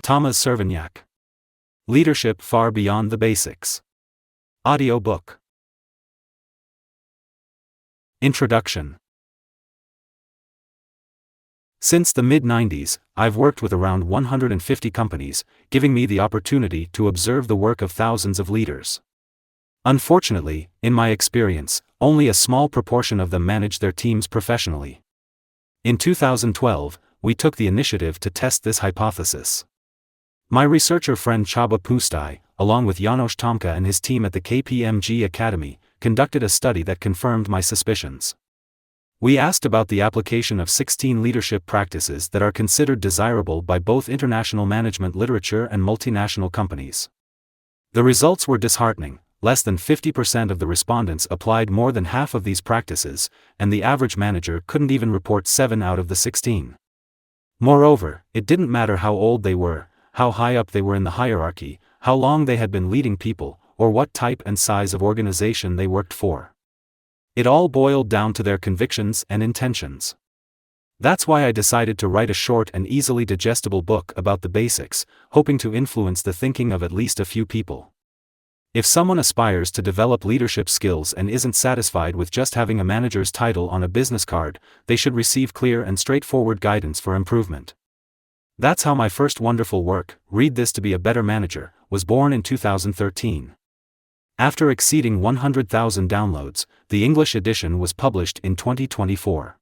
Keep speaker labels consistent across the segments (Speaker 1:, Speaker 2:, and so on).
Speaker 1: Tamás Cservenyák. Leadership Far Beyond the Basics. Audio book. Introduction. Since the mid-90s, I've worked with around 150 companies, giving me the opportunity to observe the work of thousands of leaders. Unfortunately, in my experience, only a small proportion of them manage their teams professionally. In 2012, we took the initiative to test this hypothesis. My researcher friend Csaba Pusztai, along with János Tomka and his team at the KPMG Academy, conducted a study that confirmed my suspicions. We asked about the application of 16 leadership practices that are considered desirable by both international management literature and multinational companies. The results were disheartening. Less than 50% of the respondents applied more than half of these practices, and the average manager couldn't even report 7 out of the 16. Moreover, it didn't matter how old they were, how high up they were in the hierarchy, how long they had been leading people, or what type and size of organization they worked for. It all boiled down to their convictions and intentions. That's why I decided to write a short and easily digestible book about the basics, hoping to influence the thinking of at least a few people. If someone aspires to develop leadership skills and isn't satisfied with just having a manager's title on a business card, they should receive clear and straightforward guidance for improvement. That's how my first wonderful work, Read This to Be a Better Manager, was born in 2013. After exceeding 100,000 downloads, the English edition was published in 2024.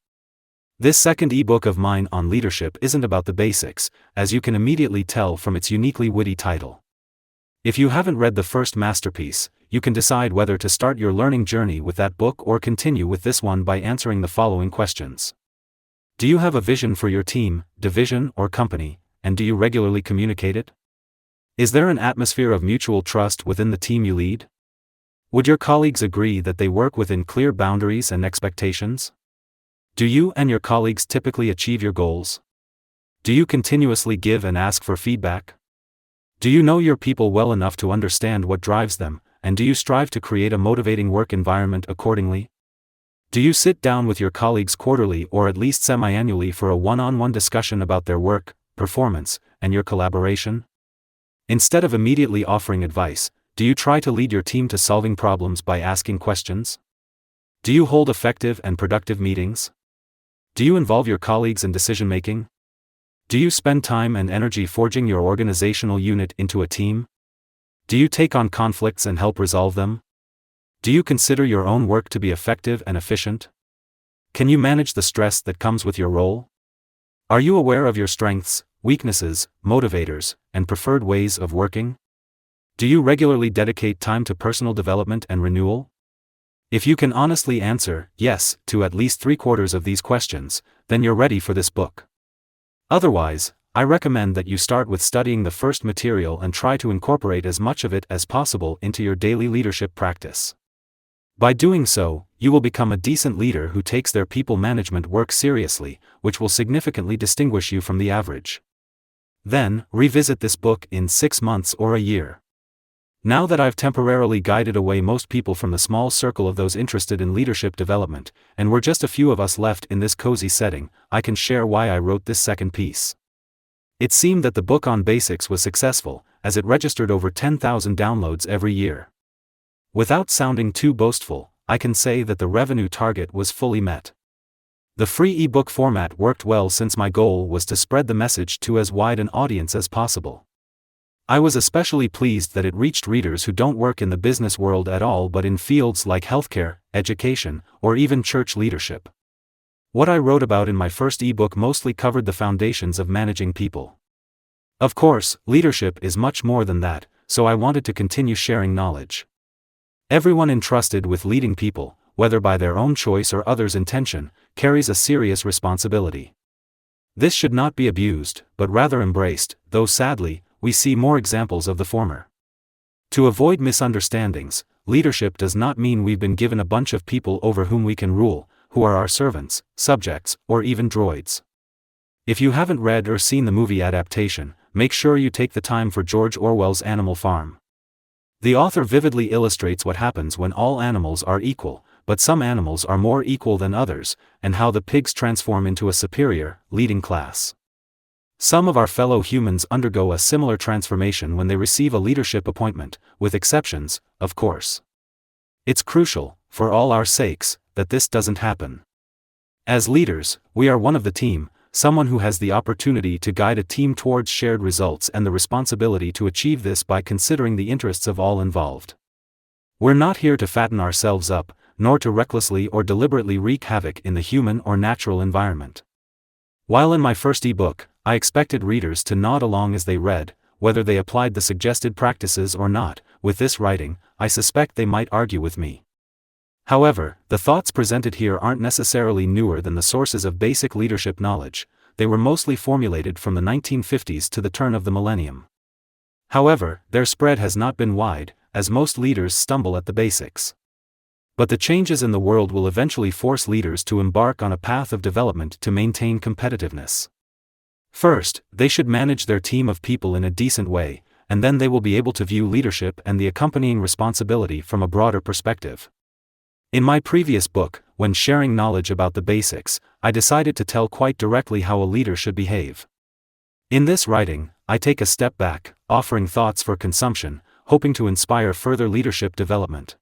Speaker 1: This second ebook of mine on leadership isn't about the basics, as you can immediately tell from its uniquely witty title. If you haven't read the first masterpiece, you can decide whether to start your learning journey with that book or continue with this one by answering the following questions. Do you have a vision for your team, division, or company, and do you regularly communicate it? Is there an atmosphere of mutual trust within the team you lead? Would your colleagues agree that they work within clear boundaries and expectations? Do you and your colleagues typically achieve your goals? Do you continuously give and ask for feedback? Do you know your people well enough to understand what drives them, and do you strive to create a motivating work environment accordingly? Do you sit down with your colleagues quarterly or at least semi-annually for a one-on-one discussion about their work, performance, and your collaboration? Instead of immediately offering advice, do you try to lead your team to solving problems by asking questions? Do you hold effective and productive meetings? Do you involve your colleagues in decision-making? Do you spend time and energy forging your organizational unit into a team? Do you take on conflicts and help resolve them? Do you consider your own work to be effective and efficient? Can you manage the stress that comes with your role? Are you aware of your strengths, weaknesses, motivators, and preferred ways of working? Do you regularly dedicate time to personal development and renewal? If you can honestly answer yes to at least 3/4 of these questions, then you're ready for this book. Otherwise, I recommend that you start with studying the first material and try to incorporate as much of it as possible into your daily leadership practice. By doing so, you will become a decent leader who takes their people management work seriously, which will significantly distinguish you from the average. Then, revisit this book in 6 months or a year. Now that I've temporarily guided away most people from the small circle of those interested in leadership development, and we're just a few of us left in this cozy setting, I can share why I wrote this second piece. It seemed that the book on basics was successful, as it registered over 10,000 downloads every year. Without sounding too boastful, I can say that the revenue target was fully met. The free ebook format worked well since my goal was to spread the message to as wide an audience as possible. I was especially pleased that it reached readers who don't work in the business world at all but in fields like healthcare, education, or even church leadership. What I wrote about in my first ebook mostly covered the foundations of managing people. Of course, leadership is much more than that, so I wanted to continue sharing knowledge. Everyone entrusted with leading people, whether by their own choice or others' intention, carries a serious responsibility. This should not be abused, but rather embraced, though sadly, we see more examples of the former. To avoid misunderstandings, leadership does not mean we've been given a bunch of people over whom we can rule, who are our servants, subjects, or even droids. If you haven't read or seen the movie adaptation, make sure you take the time for George Orwell's Animal Farm. The author vividly illustrates what happens when all animals are equal, but some animals are more equal than others, and how the pigs transform into a superior, leading class. Some of our fellow humans undergo a similar transformation when they receive a leadership appointment, with exceptions, of course. It's crucial, for all our sakes, that this doesn't happen. As leaders, we are one of the team, someone who has the opportunity to guide a team towards shared results and the responsibility to achieve this by considering the interests of all involved. We're not here to fatten ourselves up, nor to recklessly or deliberately wreak havoc in the human or natural environment. While in my first ebook, I expected readers to nod along as they read, whether they applied the suggested practices or not. With this writing, I suspect they might argue with me. However, the thoughts presented here aren't necessarily newer than the sources of basic leadership knowledge. They were mostly formulated from the 1950s to the turn of the millennium. However, their spread has not been wide, as most leaders stumble at the basics. But the changes in the world will eventually force leaders to embark on a path of development to maintain competitiveness. First, they should manage their team of people in a decent way, and then they will be able to view leadership and the accompanying responsibility from a broader perspective. In my previous book, when sharing knowledge about the basics, I decided to tell quite directly how a leader should behave. In this writing, I take a step back, offering thoughts for consumption, hoping to inspire further leadership development.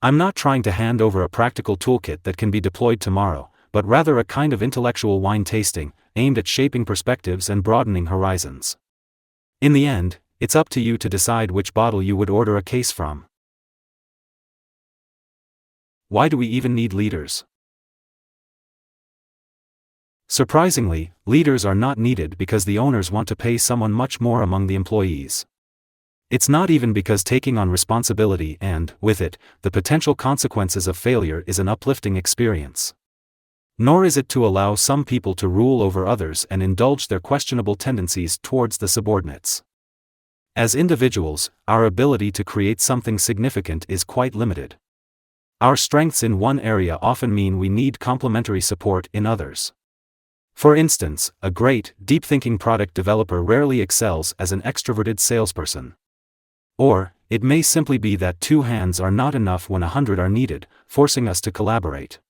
Speaker 1: I'm not trying to hand over a practical toolkit that can be deployed tomorrow, but rather a kind of intellectual wine tasting, aimed at shaping perspectives and broadening horizons. In the end, it's up to you to decide which bottle you would order a case from. Why do we even need leaders? Surprisingly, leaders are not needed because the owners want to pay someone much more among the employees. It's not even because taking on responsibility and, with it, the potential consequences of failure is an uplifting experience. Nor is it to allow some people to rule over others and indulge their questionable tendencies towards the subordinates. As individuals, our ability to create something significant is quite limited. Our strengths in one area often mean we need complementary support in others. For instance, a great, deep-thinking product developer rarely excels as an extroverted salesperson. Or, it may simply be that 2 hands are not enough when 100 are needed, forcing us to collaborate.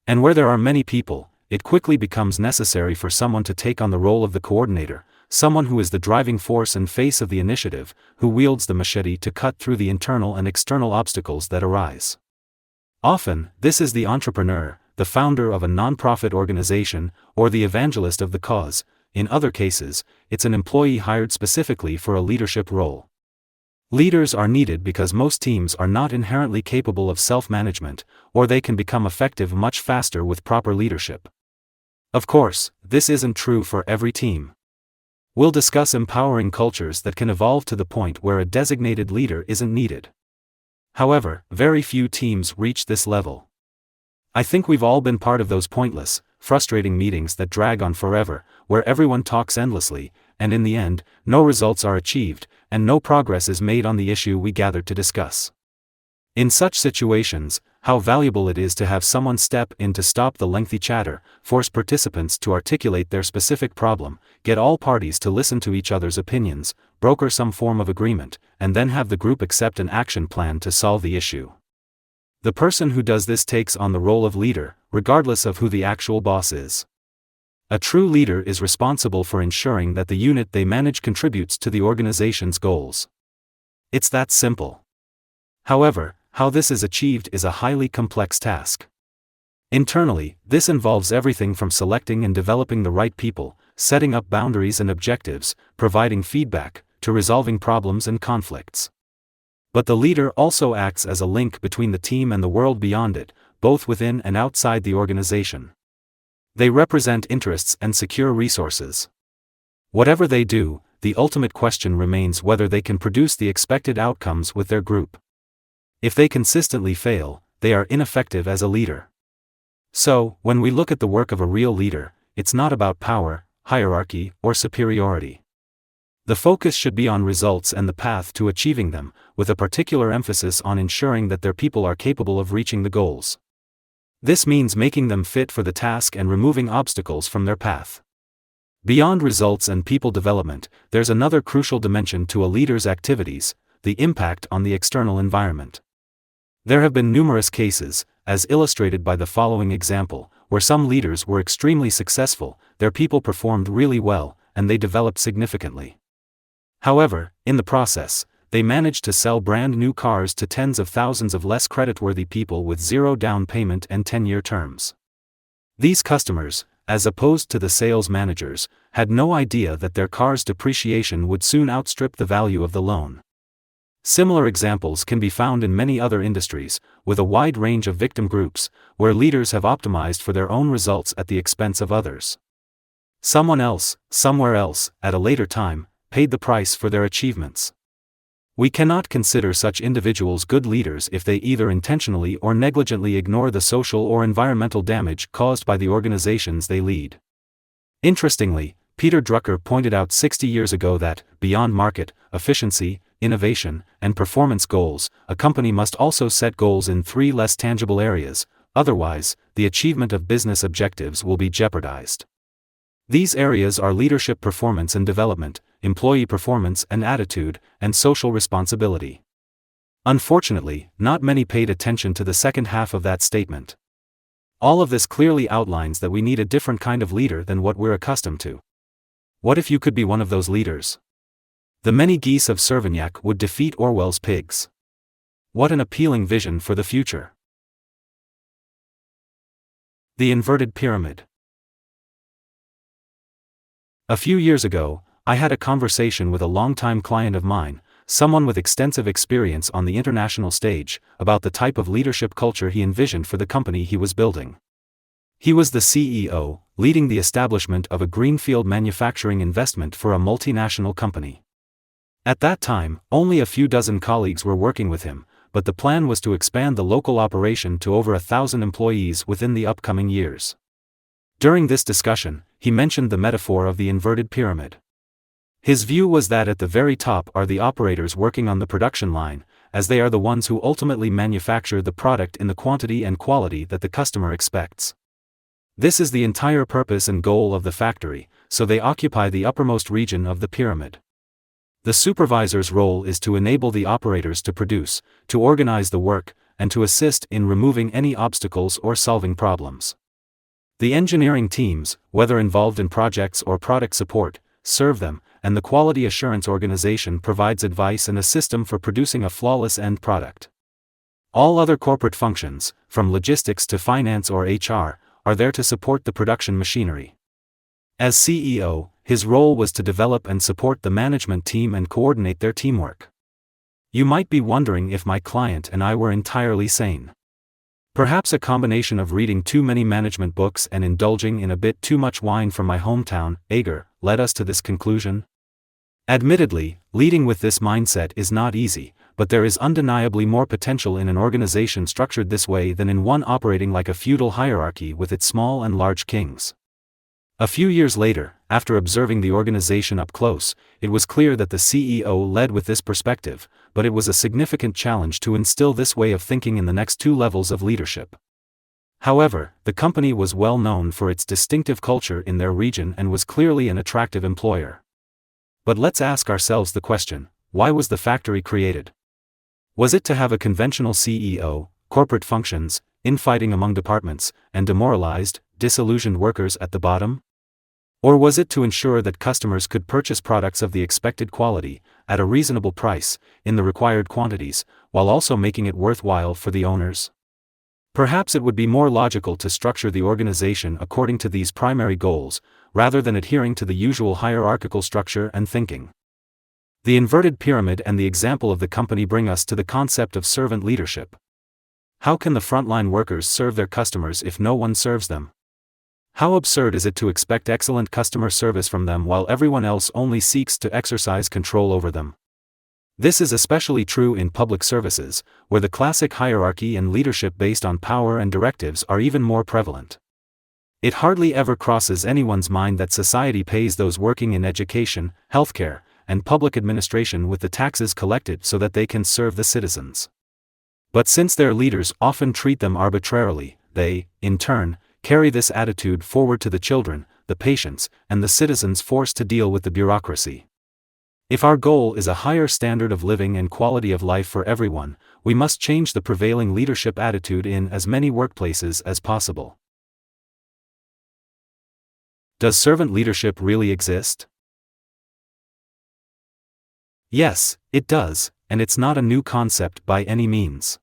Speaker 1: And where there are many people, it quickly becomes necessary for someone to take on the role of the coordinator, someone who is the driving force and face of the initiative, who wields the machete to cut through the internal and external obstacles that arise. Often, this is the entrepreneur, the founder of a non-profit organization, or the evangelist of the cause. In other cases, it's an employee hired specifically for a leadership role. Leaders are needed because most teams are not inherently capable of self-management, or they can become effective much faster with proper leadership. Of course, this isn't true for every team. We'll discuss empowering cultures that can evolve to the point where a designated leader isn't needed. However, very few teams reach this level. I think we've all been part of those pointless, frustrating meetings that drag on forever, where everyone talks endlessly, and in the end, no results are achieved, and no progress is made on the issue we gathered to discuss. In such situations, how valuable it is to have someone step in to stop the lengthy chatter, force participants to articulate their specific problem, get all parties to listen to each other's opinions, broker some form of agreement, and then have the group accept an action plan to solve the issue. The person who does this takes on the role of leader, regardless of who the actual boss is. A true leader is responsible for ensuring that the unit they manage contributes to the organization's goals. It's that simple. However, how this is achieved is a highly complex task. Internally, this involves everything from selecting and developing the right people, setting up boundaries and objectives, providing feedback, to resolving problems and conflicts. But the leader also acts as a link between the team and the world beyond it, both within and outside the organization. They represent interests and secure resources. Whatever they do, the ultimate question remains whether they can produce the expected outcomes with their group. If they consistently fail, they are ineffective as a leader. So, when we look at the work of a real leader, it's not about power, hierarchy, or superiority. The focus should be on results and the path to achieving them, with a particular emphasis on ensuring that their people are capable of reaching the goals. This means making them fit for the task and removing obstacles from their path. Beyond results and people development, there's another crucial dimension to a leader's activities: the impact on the external environment. There have been numerous cases, as illustrated by the following example, where some leaders were extremely successful, their people performed really well, and they developed significantly. However, in the process, they managed to sell brand new cars to tens of thousands of less creditworthy people with zero down payment and 10-year terms. These customers, as opposed to the sales managers, had no idea that their car's depreciation would soon outstrip the value of the loan. Similar examples can be found in many other industries, with a wide range of victim groups, where leaders have optimized for their own results at the expense of others. Someone else, somewhere else, at a later time, paid the price for their achievements. We cannot consider such individuals good leaders if they either intentionally or negligently ignore the social or environmental damage caused by the organizations they lead. Interestingly, Peter Drucker pointed out 60 years ago that, beyond market, efficiency, innovation, and performance goals, a company must also set goals in 3 less tangible areas, otherwise, the achievement of business objectives will be jeopardized. These areas are leadership performance and development, employee performance and attitude, and social responsibility. Unfortunately, not many paid attention to the second half of that statement. All of this clearly outlines that we need a different kind of leader than what we're accustomed to. What if you could be one of those leaders? The many geese of Cservenyak would defeat Orwell's pigs. What an appealing vision for the future. The inverted pyramid. A few years ago, I had a conversation with a longtime client of mine, someone with extensive experience on the international stage, about the type of leadership culture he envisioned for the company he was building. He was the CEO, leading the establishment of a greenfield manufacturing investment for a multinational company. At that time, only a few dozen colleagues were working with him, but the plan was to expand the local operation to over 1,000 employees within the upcoming years. During this discussion, he mentioned the metaphor of the inverted pyramid. His view was that at the very top are the operators working on the production line, as they are the ones who ultimately manufacture the product in the quantity and quality that the customer expects. This is the entire purpose and goal of the factory, so they occupy the uppermost region of the pyramid. The supervisor's role is to enable the operators to produce, to organize the work, and to assist in removing any obstacles or solving problems. The engineering teams, whether involved in projects or product support, serve them, and the quality assurance organization provides advice and a system for producing a flawless end product. All other corporate functions, from logistics to finance or HR, are there to support the production machinery. As CEO, his role was to develop and support the management team and coordinate their teamwork. You might be wondering if my client and I were entirely sane. Perhaps a combination of reading too many management books and indulging in a bit too much wine from my hometown, Ager, led us to this conclusion. Admittedly, leading with this mindset is not easy, but there is undeniably more potential in an organization structured this way than in one operating like a feudal hierarchy with its small and large kings. A few years later, after observing the organization up close, it was clear that the CEO led with this perspective, but it was a significant challenge to instill this way of thinking in the next 2 levels of leadership. However, the company was well known for its distinctive culture in their region and was clearly an attractive employer. But let's ask ourselves the question, why was the factory created? Was it to have a conventional CEO, corporate functions, infighting among departments, and demoralized, disillusioned workers at the bottom? Or was it to ensure that customers could purchase products of the expected quality, at a reasonable price, in the required quantities, while also making it worthwhile for the owners? Perhaps it would be more logical to structure the organization according to these primary goals, rather than adhering to the usual hierarchical structure and thinking. The inverted pyramid and the example of the company bring us to the concept of servant leadership. How can the frontline workers serve their customers if no one serves them? How absurd is it to expect excellent customer service from them while everyone else only seeks to exercise control over them? This is especially true in public services, where the classic hierarchy and leadership based on power and directives are even more prevalent. It hardly ever crosses anyone's mind that society pays those working in education, healthcare, and public administration with the taxes collected so that they can serve the citizens. But since their leaders often treat them arbitrarily, they, in turn, carry this attitude forward to the children, the patients, and the citizens forced to deal with the bureaucracy. If our goal is a higher standard of living and quality of life for everyone, we must change the prevailing leadership attitude in as many workplaces as possible. Does servant leadership really exist? Yes, it does, and it's not a new concept by any means.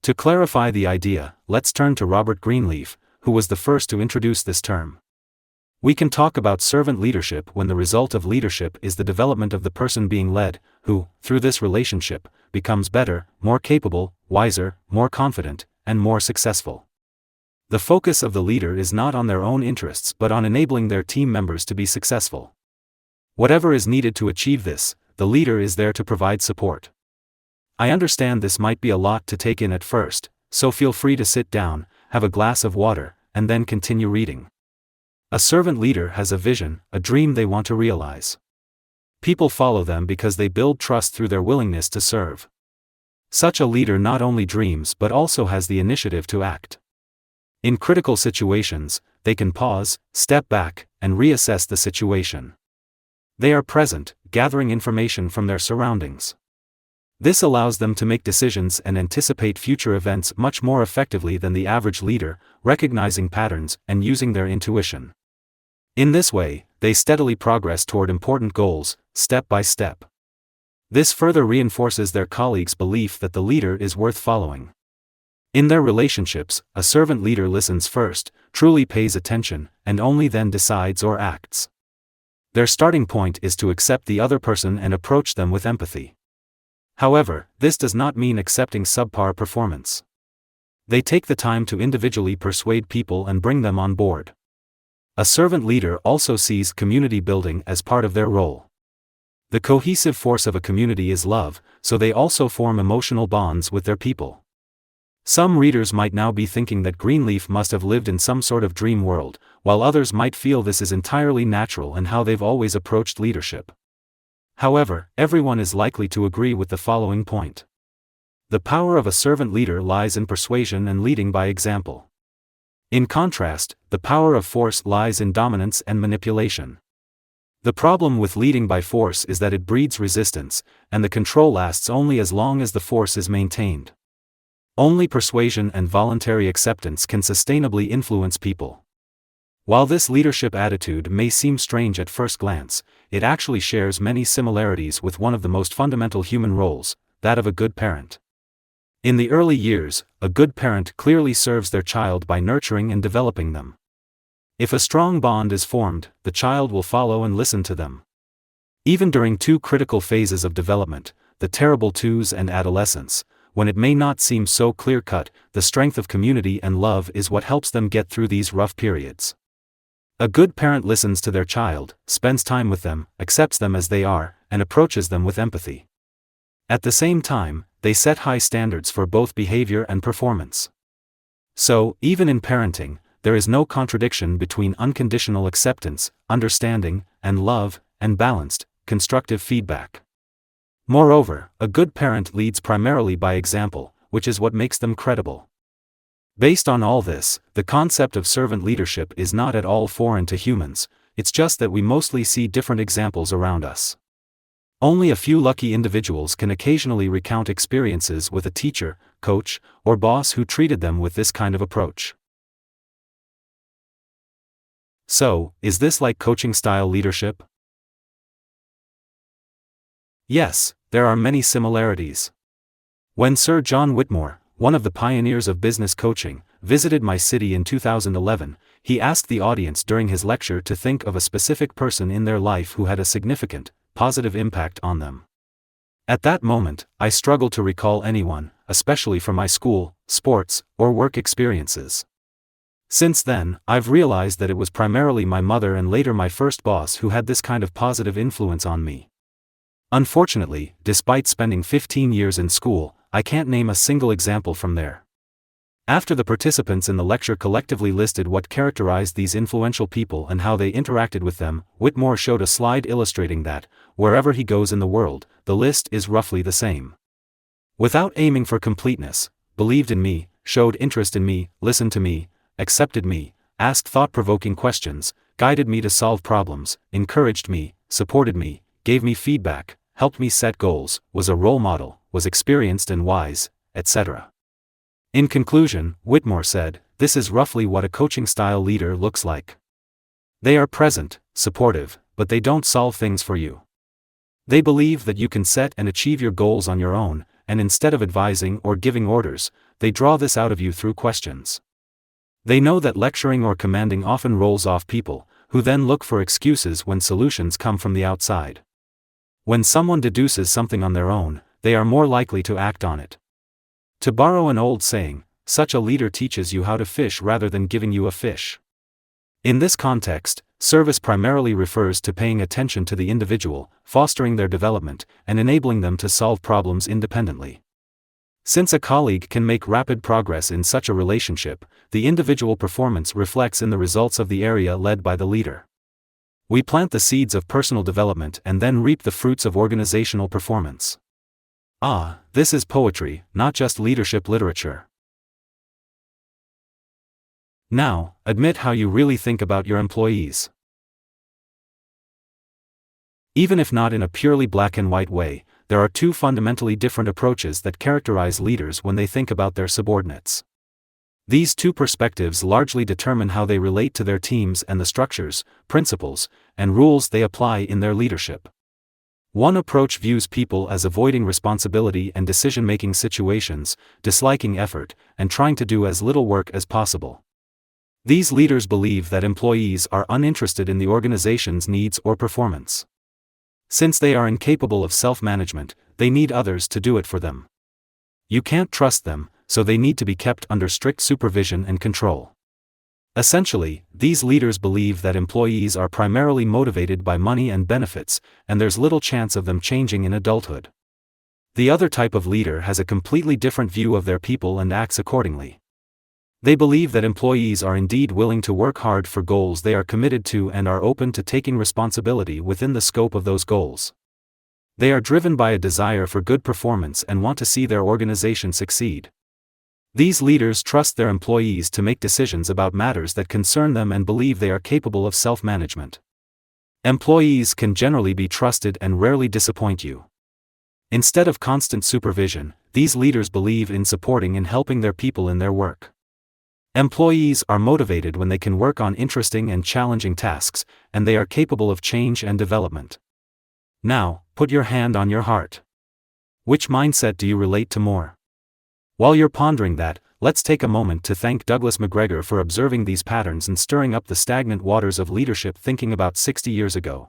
Speaker 1: To clarify the idea, let's turn to Robert Greenleaf, who was the first to introduce this term. We can talk about servant leadership when the result of leadership is the development of the person being led, who, through this relationship, becomes better, more capable, wiser, more confident, and more successful. The focus of the leader is not on their own interests but on enabling their team members to be successful. Whatever is needed to achieve this, the leader is there to provide support. I understand this might be a lot to take in at first, so feel free to sit down, have a glass of water, and then continue reading. A servant leader has a vision, a dream they want to realize. People follow them because they build trust through their willingness to serve. Such a leader not only dreams but also has the initiative to act. In critical situations, they can pause, step back, and reassess the situation. They are present, gathering information from their surroundings. This allows them to make decisions and anticipate future events much more effectively than the average leader, recognizing patterns and using their intuition. In this way, they steadily progress toward important goals, step by step. This further reinforces their colleagues' belief that the leader is worth following. In their relationships, a servant leader listens first, truly pays attention, and only then decides or acts. Their starting point is to accept the other person and approach them with empathy. However, this does not mean accepting subpar performance. They take the time to individually persuade people and bring them on board. A servant leader also sees community building as part of their role. The cohesive force of a community is love, so they also form emotional bonds with their people. Some readers might now be thinking that Greenleaf must have lived in some sort of dream world, while others might feel this is entirely natural and how they've always approached leadership. However, everyone is likely to agree with the following point. The power of a servant leader lies in persuasion and leading by example. In contrast, the power of force lies in dominance and manipulation. The problem with leading by force is that it breeds resistance, and the control lasts only as long as the force is maintained. Only persuasion and voluntary acceptance can sustainably influence people. While this leadership attitude may seem strange at first glance, it actually shares many similarities with one of the most fundamental human roles, that of a good parent. In the early years, a good parent clearly serves their child by nurturing and developing them. If a strong bond is formed, the child will follow and listen to them. Even during two critical phases of development, the terrible twos and adolescence, when it may not seem so clear-cut, the strength of community and love is what helps them get through these rough periods. A good parent listens to their child, spends time with them, accepts them as they are, and approaches them with empathy. At the same time, they set high standards for both behavior and performance. So, even in parenting, there is no contradiction between unconditional acceptance, understanding, and love, and balanced, constructive feedback. Moreover, a good parent leads primarily by example, which is what makes them credible. Based on all this, the concept of servant leadership is not at all foreign to humans, it's just that we mostly see different examples around us. Only a few lucky individuals can occasionally recount experiences with a teacher, coach, or boss who treated them with this kind of approach. So, is this like coaching-style leadership? Yes, there are many similarities. When Sir John Whitmore, one of the pioneers of business coaching, visited my city in 2011, he asked the audience during his lecture to think of a specific person in their life who had a significant, positive impact on them. At that moment, I struggled to recall anyone, especially from my school, sports, or work experiences. Since then, I've realized that it was primarily my mother and later my first boss who had this kind of positive influence on me. Unfortunately, despite spending 15 years in school, I can't name a single example from there. After the participants in the lecture collectively listed what characterized these influential people and how they interacted with them, Whitmore showed a slide illustrating that, wherever he goes in the world, the list is roughly the same. Without aiming for completeness, believed in me, showed interest in me, listened to me, accepted me, asked thought-provoking questions, guided me to solve problems, encouraged me, supported me, gave me feedback, helped me set goals, was a role model, was experienced and wise, etc. In conclusion, Whitmore said, this is roughly what a coaching-style leader looks like. They are present, supportive, but they don't solve things for you. They believe that you can set and achieve your goals on your own, and instead of advising or giving orders, they draw this out of you through questions. They know that lecturing or commanding often rolls off people, who then look for excuses when solutions come from the outside. When someone deduces something on their own, they are more likely to act on it. To borrow an old saying, such a leader teaches you how to fish rather than giving you a fish. In this context, service primarily refers to paying attention to the individual, fostering their development, and enabling them to solve problems independently. Since a colleague can make rapid progress in such a relationship, the individual performance reflects in the results of the area led by the leader. We plant the seeds of personal development and then reap the fruits of organizational performance. This is poetry, not just leadership literature. Now, admit how you really think about your employees. Even if not in a purely black and white way, there are two fundamentally different approaches that characterize leaders when they think about their subordinates. These two perspectives largely determine how they relate to their teams and the structures, principles, and rules they apply in their leadership. One approach views people as avoiding responsibility and decision-making situations, disliking effort, and trying to do as little work as possible. These leaders believe that employees are uninterested in the organization's needs or performance. Since they are incapable of self-management, they need others to do it for them. You can't trust them, so they need to be kept under strict supervision and control. Essentially, these leaders believe that employees are primarily motivated by money and benefits, and there's little chance of them changing in adulthood. The other type of leader has a completely different view of their people and acts accordingly. They believe that employees are indeed willing to work hard for goals they are committed to and are open to taking responsibility within the scope of those goals. They are driven by a desire for good performance and want to see their organization succeed. These leaders trust their employees to make decisions about matters that concern them and believe they are capable of self-management. Employees can generally be trusted and rarely disappoint you. Instead of constant supervision, these leaders believe in supporting and helping their people in their work. Employees are motivated when they can work on interesting and challenging tasks, and they are capable of change and development. Now, put your hand on your heart. Which mindset do you relate to more? While you're pondering that, let's take a moment to thank Douglas McGregor for observing these patterns and stirring up the stagnant waters of leadership thinking about 60 years ago.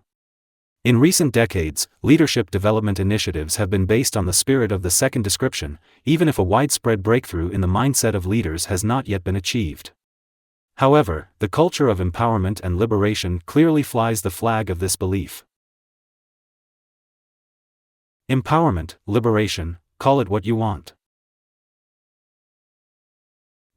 Speaker 1: In recent decades, leadership development initiatives have been based on the spirit of the second description, even if a widespread breakthrough in the mindset of leaders has not yet been achieved. However, the culture of empowerment and liberation clearly flies the flag of this belief. Empowerment, liberation, call it what you want.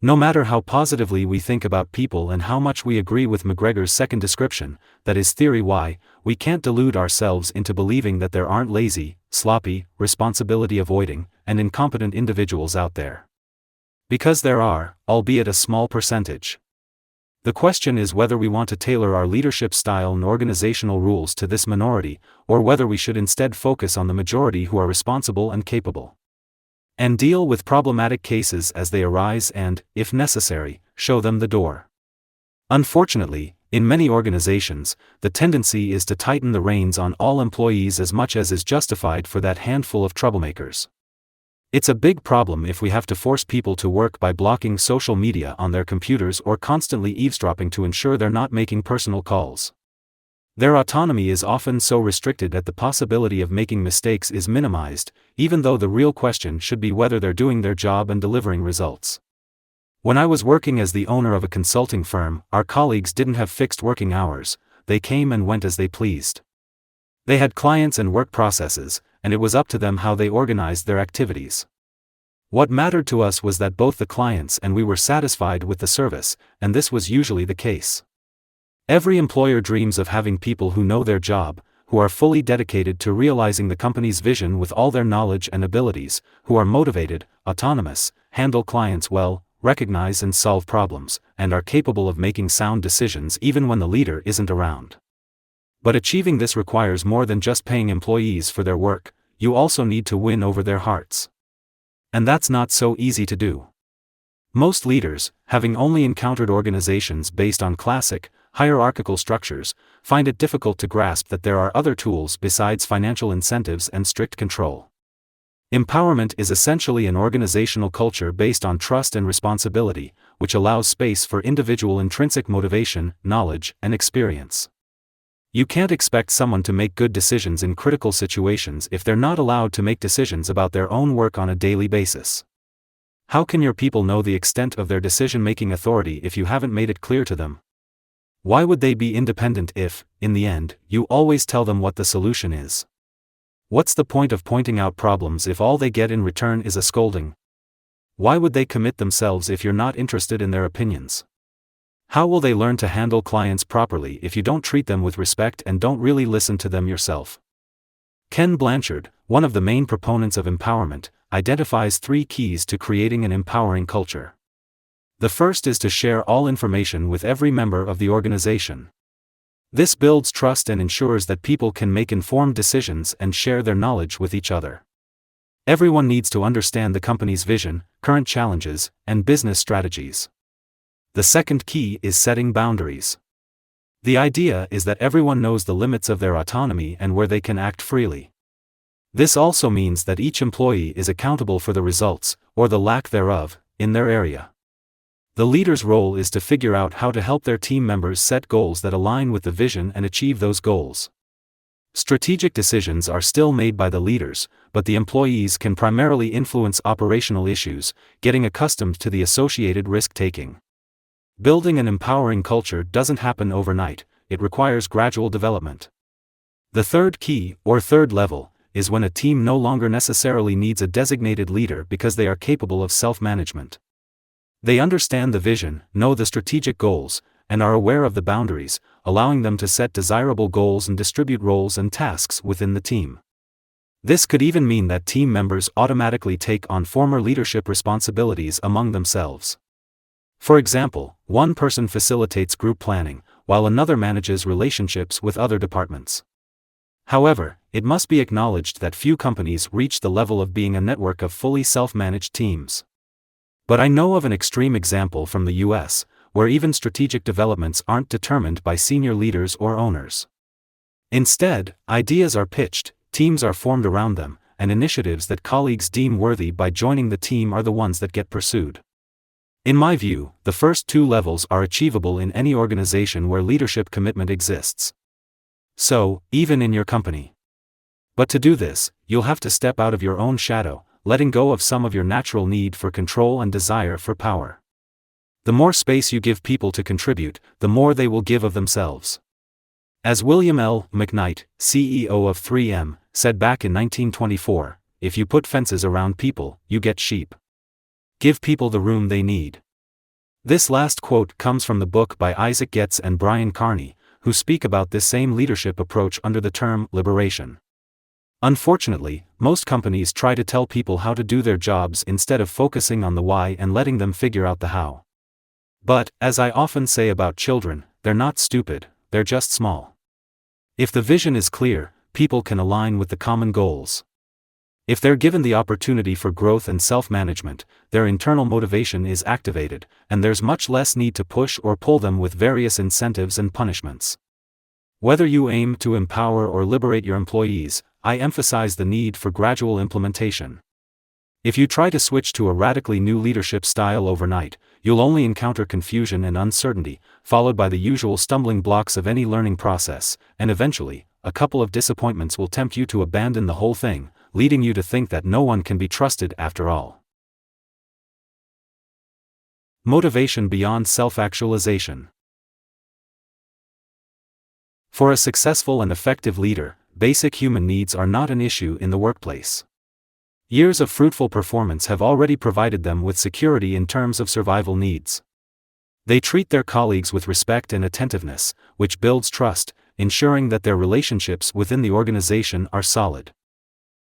Speaker 1: No matter how positively we think about people and how much we agree with McGregor's second description, that is theory Y, we can't delude ourselves into believing that there aren't lazy, sloppy, responsibility-avoiding, and incompetent individuals out there. Because there are, albeit a small percentage. The question is whether we want to tailor our leadership style and organizational rules to this minority, or whether we should instead focus on the majority who are responsible and capable. And deal with problematic cases as they arise and, if necessary, show them the door. Unfortunately, in many organizations, the tendency is to tighten the reins on all employees as much as is justified for that handful of troublemakers. It's a big problem if we have to force people to work by blocking social media on their computers or constantly eavesdropping to ensure they're not making personal calls. Their autonomy is often so restricted that the possibility of making mistakes is minimized, even though the real question should be whether they're doing their job and delivering results. When I was working as the owner of a consulting firm, our colleagues didn't have fixed working hours, they came and went as they pleased. They had clients and work processes, and it was up to them how they organized their activities. What mattered to us was that both the clients and we were satisfied with the service, and this was usually the case. Every employer dreams of having people who know their job, who are fully dedicated to realizing the company's vision with all their knowledge and abilities, who are motivated, autonomous, handle clients well, recognize and solve problems, and are capable of making sound decisions even when the leader isn't around. But achieving this requires more than just paying employees for their work, you also need to win over their hearts. And that's not so easy to do. Most leaders, having only encountered organizations based on classic, hierarchical structures, find it difficult to grasp that there are other tools besides financial incentives and strict control. Empowerment is essentially an organizational culture based on trust and responsibility, which allows space for individual intrinsic motivation, knowledge, and experience. You can't expect someone to make good decisions in critical situations if they're not allowed to make decisions about their own work on a daily basis. How can your people know the extent of their decision-making authority if you haven't made it clear to them? Why would they be independent if, in the end, you always tell them what the solution is? What's the point of pointing out problems if all they get in return is a scolding? Why would they commit themselves if you're not interested in their opinions? How will they learn to handle clients properly if you don't treat them with respect and don't really listen to them yourself? Ken Blanchard, one of the main proponents of empowerment, identifies 3 keys to creating an empowering culture. The first is to share all information with every member of the organization. This builds trust and ensures that people can make informed decisions and share their knowledge with each other. Everyone needs to understand the company's vision, current challenges, and business strategies. The second key is setting boundaries. The idea is that everyone knows the limits of their autonomy and where they can act freely. This also means that each employee is accountable for the results, or the lack thereof, in their area. The leader's role is to figure out how to help their team members set goals that align with the vision and achieve those goals. Strategic decisions are still made by the leaders, but the employees can primarily influence operational issues, getting accustomed to the associated risk-taking. Building an empowering culture doesn't happen overnight, it requires gradual development. The third key, or third level, is when a team no longer necessarily needs a designated leader because they are capable of self-management. They understand the vision, know the strategic goals, and are aware of the boundaries, allowing them to set desirable goals and distribute roles and tasks within the team. This could even mean that team members automatically take on former leadership responsibilities among themselves. For example, one person facilitates group planning, while another manages relationships with other departments. However, it must be acknowledged that few companies reach the level of being a network of fully self-managed teams. But I know of an extreme example from the US, where even strategic developments aren't determined by senior leaders or owners. Instead, ideas are pitched, teams are formed around them, and initiatives that colleagues deem worthy by joining the team are the ones that get pursued. In my view, the first 2 levels are achievable in any organization where leadership commitment exists. So, even in your company. But to do this, you'll have to step out of your own shadow, letting go of some of your natural need for control and desire for power. The more space you give people to contribute, the more they will give of themselves. As William L. McKnight, CEO of 3M, said back in 1924, if you put fences around people, you get sheep. Give people the room they need. This last quote comes from the book by Isaac Getz and Brian Carney, who speak about this same leadership approach under the term liberation. Unfortunately, most companies try to tell people how to do their jobs instead of focusing on the why and letting them figure out the how. But, as I often say about children, they're not stupid, they're just small. If the vision is clear, people can align with the common goals. If they're given the opportunity for growth and self-management, their internal motivation is activated, and there's much less need to push or pull them with various incentives and punishments. Whether you aim to empower or liberate your employees, I emphasize the need for gradual implementation. If you try to switch to a radically new leadership style overnight, you'll only encounter confusion and uncertainty, followed by the usual stumbling blocks of any learning process, and eventually, a couple of disappointments will tempt you to abandon the whole thing, leading you to think that no one can be trusted after all. Motivation beyond self-actualization. For a successful and effective leader, basic human needs are not an issue in the workplace. Years of fruitful performance have already provided them with security in terms of survival needs. They treat their colleagues with respect and attentiveness, which builds trust, ensuring that their relationships within the organization are solid.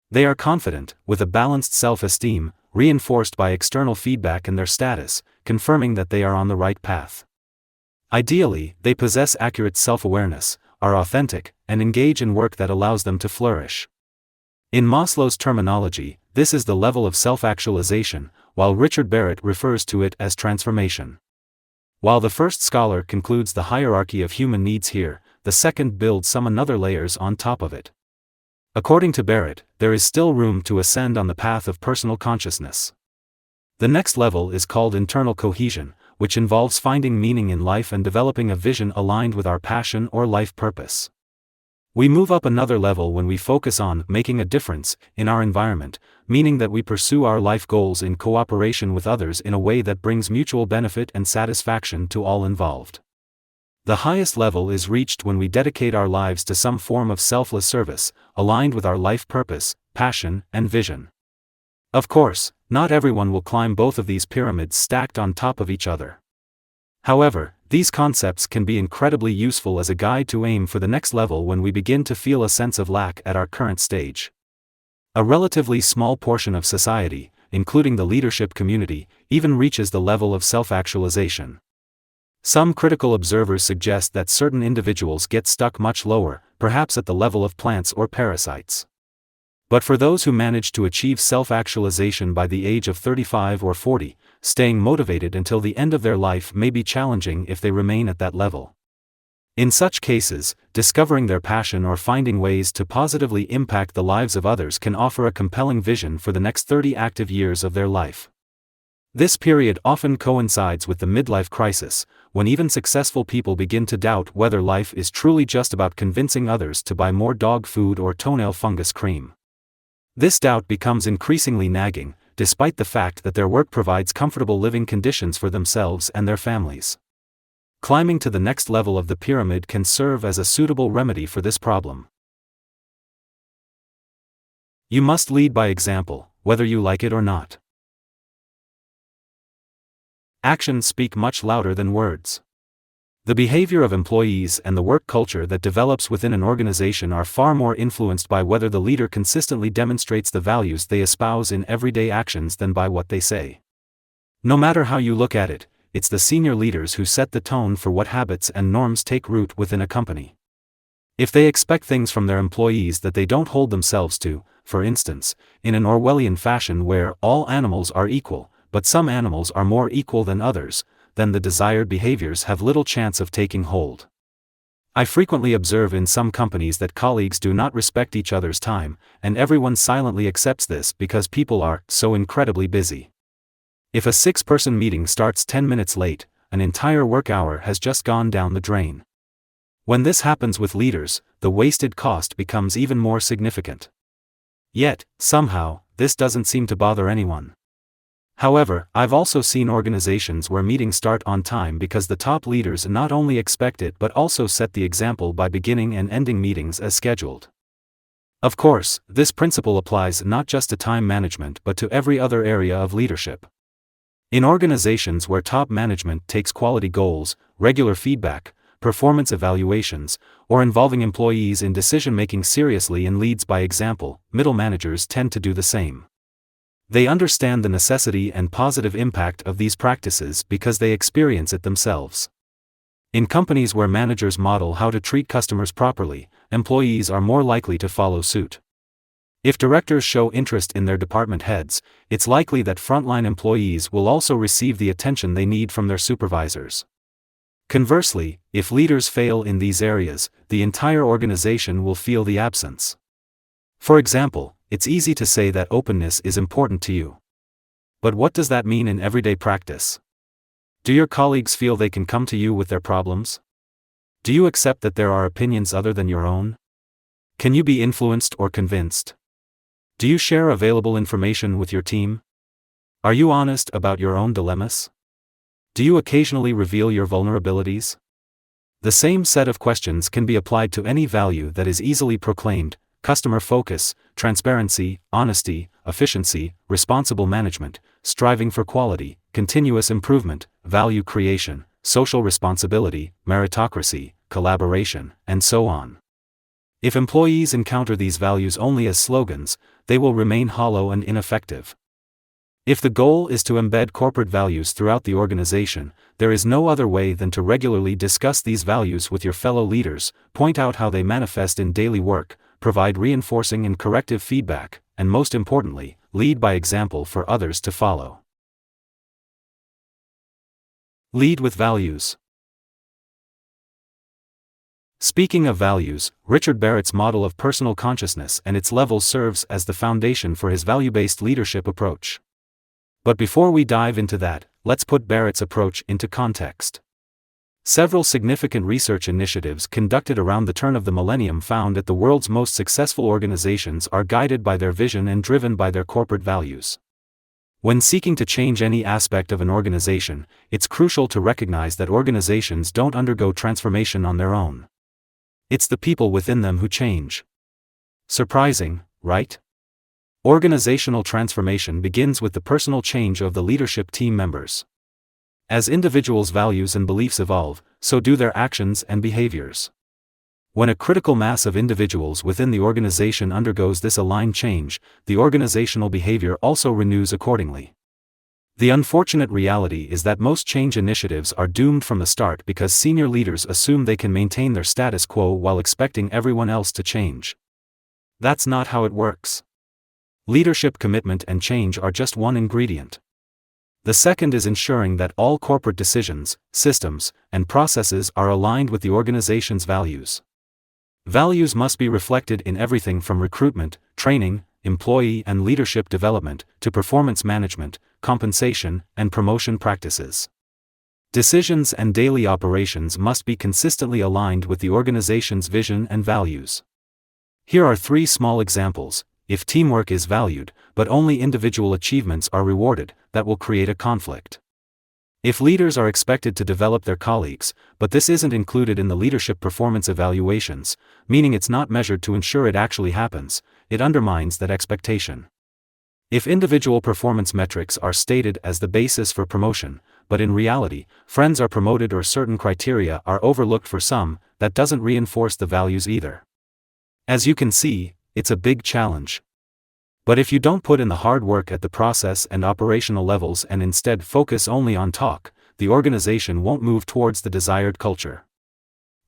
Speaker 1: They are confident, with a balanced self-esteem, reinforced by external feedback and their status, confirming that they are on the right path. Ideally, they possess accurate self-awareness, are authentic, and engage in work that allows them to flourish. In Maslow's terminology, this is the level of self-actualization, while Richard Barrett refers to it as transformation. While the first scholar concludes the hierarchy of human needs here, the second builds some another layers on top of it. According to Barrett, there is still room to ascend on the path of personal consciousness. The next level is called internal cohesion, which involves finding meaning in life and developing a vision aligned with our passion or life purpose. We move up another level when we focus on making a difference in our environment, meaning that we pursue our life goals in cooperation with others in a way that brings mutual benefit and satisfaction to all involved. The highest level is reached when we dedicate our lives to some form of selfless service, aligned with our life purpose, passion, and vision. Of course, not everyone will climb both of these pyramids stacked on top of each other. However, these concepts can be incredibly useful as a guide to aim for the next level when we begin to feel a sense of lack at our current stage. A relatively small portion of society, including the leadership community, even reaches the level of self-actualization. Some critical observers suggest that certain individuals get stuck much lower, perhaps at the level of plants or parasites. But for those who manage to achieve self-actualization by the age of 35 or 40, staying motivated until the end of their life may be challenging if they remain at that level. In such cases, discovering their passion or finding ways to positively impact the lives of others can offer a compelling vision for the next 30 active years of their life. This period often coincides with the midlife crisis, when even successful people begin to doubt whether life is truly just about convincing others to buy more dog food or toenail fungus cream. This doubt becomes increasingly nagging, despite the fact that their work provides comfortable living conditions for themselves and their families. Climbing to the next level of the pyramid can serve as a suitable remedy for this problem. You must lead by example, whether you like it or not. Actions speak much louder than words. The behavior of employees and the work culture that develops within an organization are far more influenced by whether the leader consistently demonstrates the values they espouse in everyday actions than by what they say. No matter how you look at it, it's the senior leaders who set the tone for what habits and norms take root within a company. If they expect things from their employees that they don't hold themselves to, for instance, in an Orwellian fashion where all animals are equal, but some animals are more equal than others, then the desired behaviors have little chance of taking hold. I frequently observe in some companies that colleagues do not respect each other's time, and everyone silently accepts this because people are so incredibly busy. If a 6-person meeting starts 10 minutes late, an entire work hour has just gone down the drain. When this happens with leaders, the wasted cost becomes even more significant. Yet, somehow, this doesn't seem to bother anyone. However, I've also seen organizations where meetings start on time because the top leaders not only expect it but also set the example by beginning and ending meetings as scheduled. Of course, this principle applies not just to time management but to every other area of leadership. In organizations where top management takes quality goals, regular feedback, performance evaluations, or involving employees in decision-making seriously and leads by example, middle managers tend to do the same. They understand the necessity and positive impact of these practices because they experience it themselves. In companies where managers model how to treat customers properly, employees are more likely to follow suit. If directors show interest in their department heads, it's likely that frontline employees will also receive the attention they need from their supervisors. Conversely, if leaders fail in these areas, the entire organization will feel the absence. For example, it's easy to say that openness is important to you. But what does that mean in everyday practice? Do your colleagues feel they can come to you with their problems? Do you accept that there are opinions other than your own? Can you be influenced or convinced? Do you share available information with your team? Are you honest about your own dilemmas? Do you occasionally reveal your vulnerabilities? The same set of questions can be applied to any value that is easily proclaimed: customer focus, transparency, honesty, efficiency, responsible management, striving for quality, continuous improvement, value creation, social responsibility, meritocracy, collaboration, and so on. If employees encounter these values only as slogans, they will remain hollow and ineffective. If the goal is to embed corporate values throughout the organization, there is no other way than to regularly discuss these values with your fellow leaders, point out how they manifest in daily work, provide reinforcing and corrective feedback, and most importantly, lead by example for others to follow. Lead with values. Speaking of values, Richard Barrett's model of personal consciousness and its levels serves as the foundation for his value-based leadership approach. But before we dive into that, let's put Barrett's approach into context. Several significant research initiatives conducted around the turn of the millennium found that the world's most successful organizations are guided by their vision and driven by their corporate values. When seeking to change any aspect of an organization, it's crucial to recognize that organizations don't undergo transformation on their own. It's the people within them who change. Surprising, right? Organizational transformation begins with the personal change of the leadership team members. As individuals' values and beliefs evolve, so do their actions and behaviors. When a critical mass of individuals within the organization undergoes this aligned change, the organizational behavior also renews accordingly. The unfortunate reality is that most change initiatives are doomed from the start because senior leaders assume they can maintain their status quo while expecting everyone else to change. That's not how it works. Leadership commitment and change are just one ingredient. The second is ensuring that all corporate decisions, systems, and processes are aligned with the organization's values. Values must be reflected in everything from recruitment, training, employee and leadership development, to performance management, compensation, and promotion practices. Decisions and daily operations must be consistently aligned with the organization's vision and values. Here are 3 small examples. If teamwork is valued, but only individual achievements are rewarded, that will create a conflict. If leaders are expected to develop their colleagues, but this isn't included in the leadership performance evaluations, meaning it's not measured to ensure it actually happens, it undermines that expectation. If individual performance metrics are stated as the basis for promotion, but in reality, friends are promoted or certain criteria are overlooked for some, that doesn't reinforce the values either. As you can see, it's a big challenge. But if you don't put in the hard work at the process and operational levels and instead focus only on talk, the organization won't move towards the desired culture.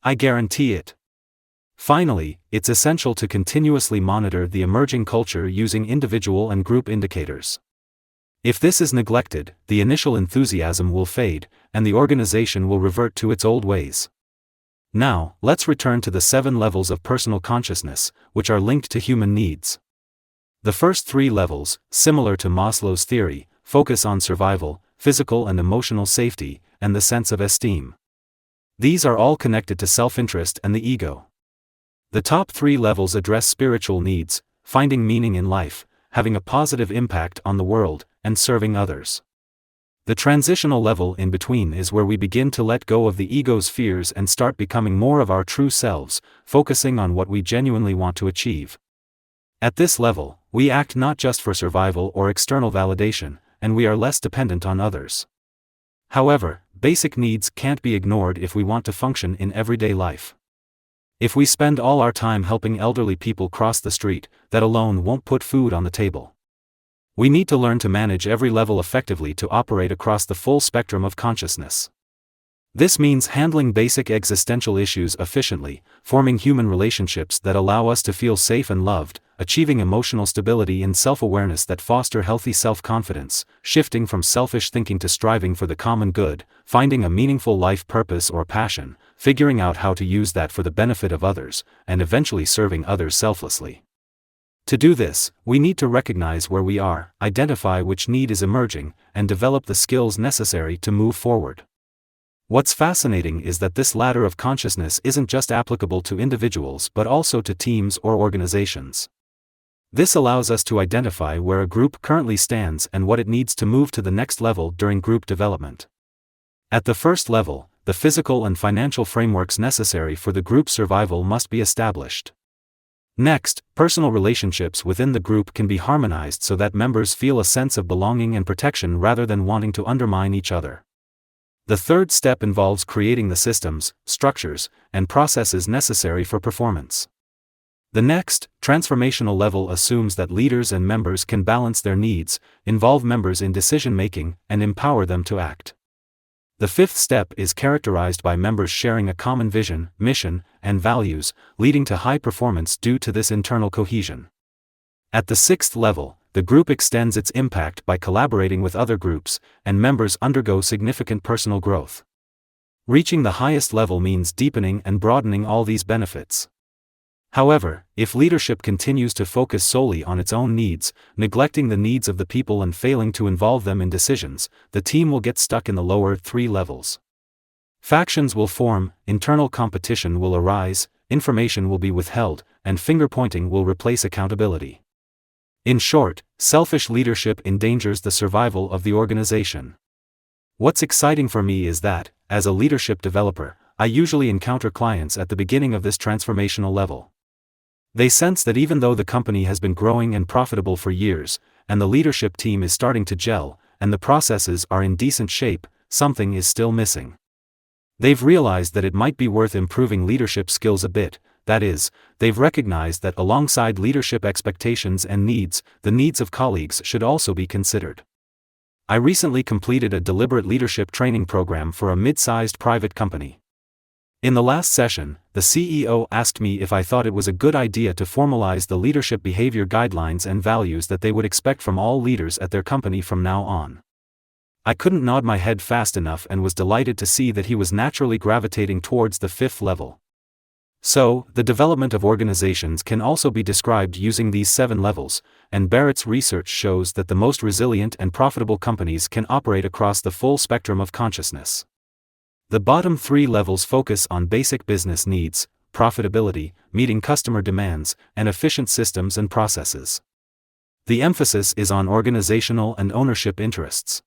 Speaker 1: I guarantee it. Finally, it's essential to continuously monitor the emerging culture using individual and group indicators. If this is neglected, the initial enthusiasm will fade, and the organization will revert to its old ways. Now, let's return to the 7 levels of personal consciousness, which are linked to human needs. The first 3 levels, similar to Maslow's theory, focus on survival, physical and emotional safety, and the sense of esteem. These are all connected to self-interest and the ego. The top 3 levels address spiritual needs, finding meaning in life, having a positive impact on the world, and serving others. The transitional level in between is where we begin to let go of the ego's fears and start becoming more of our true selves, focusing on what we genuinely want to achieve. At this level, we act not just for survival or external validation, and we are less dependent on others. However, basic needs can't be ignored if we want to function in everyday life. If we spend all our time helping elderly people cross the street, that alone won't put food on the table. We need to learn to manage every level effectively to operate across the full spectrum of consciousness. This means handling basic existential issues efficiently, forming human relationships that allow us to feel safe and loved, achieving emotional stability and self-awareness that foster healthy self-confidence, shifting from selfish thinking to striving for the common good, finding a meaningful life purpose or passion, figuring out how to use that for the benefit of others, and eventually serving others selflessly. To do this, we need to recognize where we are, identify which need is emerging, and develop the skills necessary to move forward. What's fascinating is that this ladder of consciousness isn't just applicable to individuals but also to teams or organizations. This allows us to identify where a group currently stands and what it needs to move to the next level during group development. At the first level, the physical and financial frameworks necessary for the group's survival must be established. Next, personal relationships within the group can be harmonized so that members feel a sense of belonging and protection rather than wanting to undermine each other. The third step involves creating the systems, structures, and processes necessary for performance. The next, transformational level assumes that leaders and members can balance their needs, involve members in decision-making, and empower them to act. The fifth step is characterized by members sharing a common vision, mission, and values, leading to high performance due to this internal cohesion. At the sixth level, the group extends its impact by collaborating with other groups, and members undergo significant personal growth. Reaching the highest level means deepening and broadening all these benefits. However, if leadership continues to focus solely on its own needs, neglecting the needs of the people and failing to involve them in decisions, the team will get stuck in the lower 3 levels. Factions will form, internal competition will arise, information will be withheld, and finger-pointing will replace accountability. In short, selfish leadership endangers the survival of the organization. What's exciting for me is that, as a leadership developer, I usually encounter clients at the beginning of this transformational level. They sense that even though the company has been growing and profitable for years, and the leadership team is starting to gel, and the processes are in decent shape, something is still missing. They've realized that it might be worth improving leadership skills a bit. That is, they've recognized that alongside leadership expectations and needs, the needs of colleagues should also be considered. I recently completed a deliberate leadership training program for a mid-sized private company. In the last session, the CEO asked me if I thought it was a good idea to formalize the leadership behavior guidelines and values that they would expect from all leaders at their company from now on. I couldn't nod my head fast enough and was delighted to see that he was naturally gravitating towards the 5th level. So, the development of organizations can also be described using these 7 levels, and Barrett's research shows that the most resilient and profitable companies can operate across the full spectrum of consciousness. The bottom 3 levels focus on basic business needs, profitability, meeting customer demands, and efficient systems and processes. The emphasis is on organizational and ownership interests.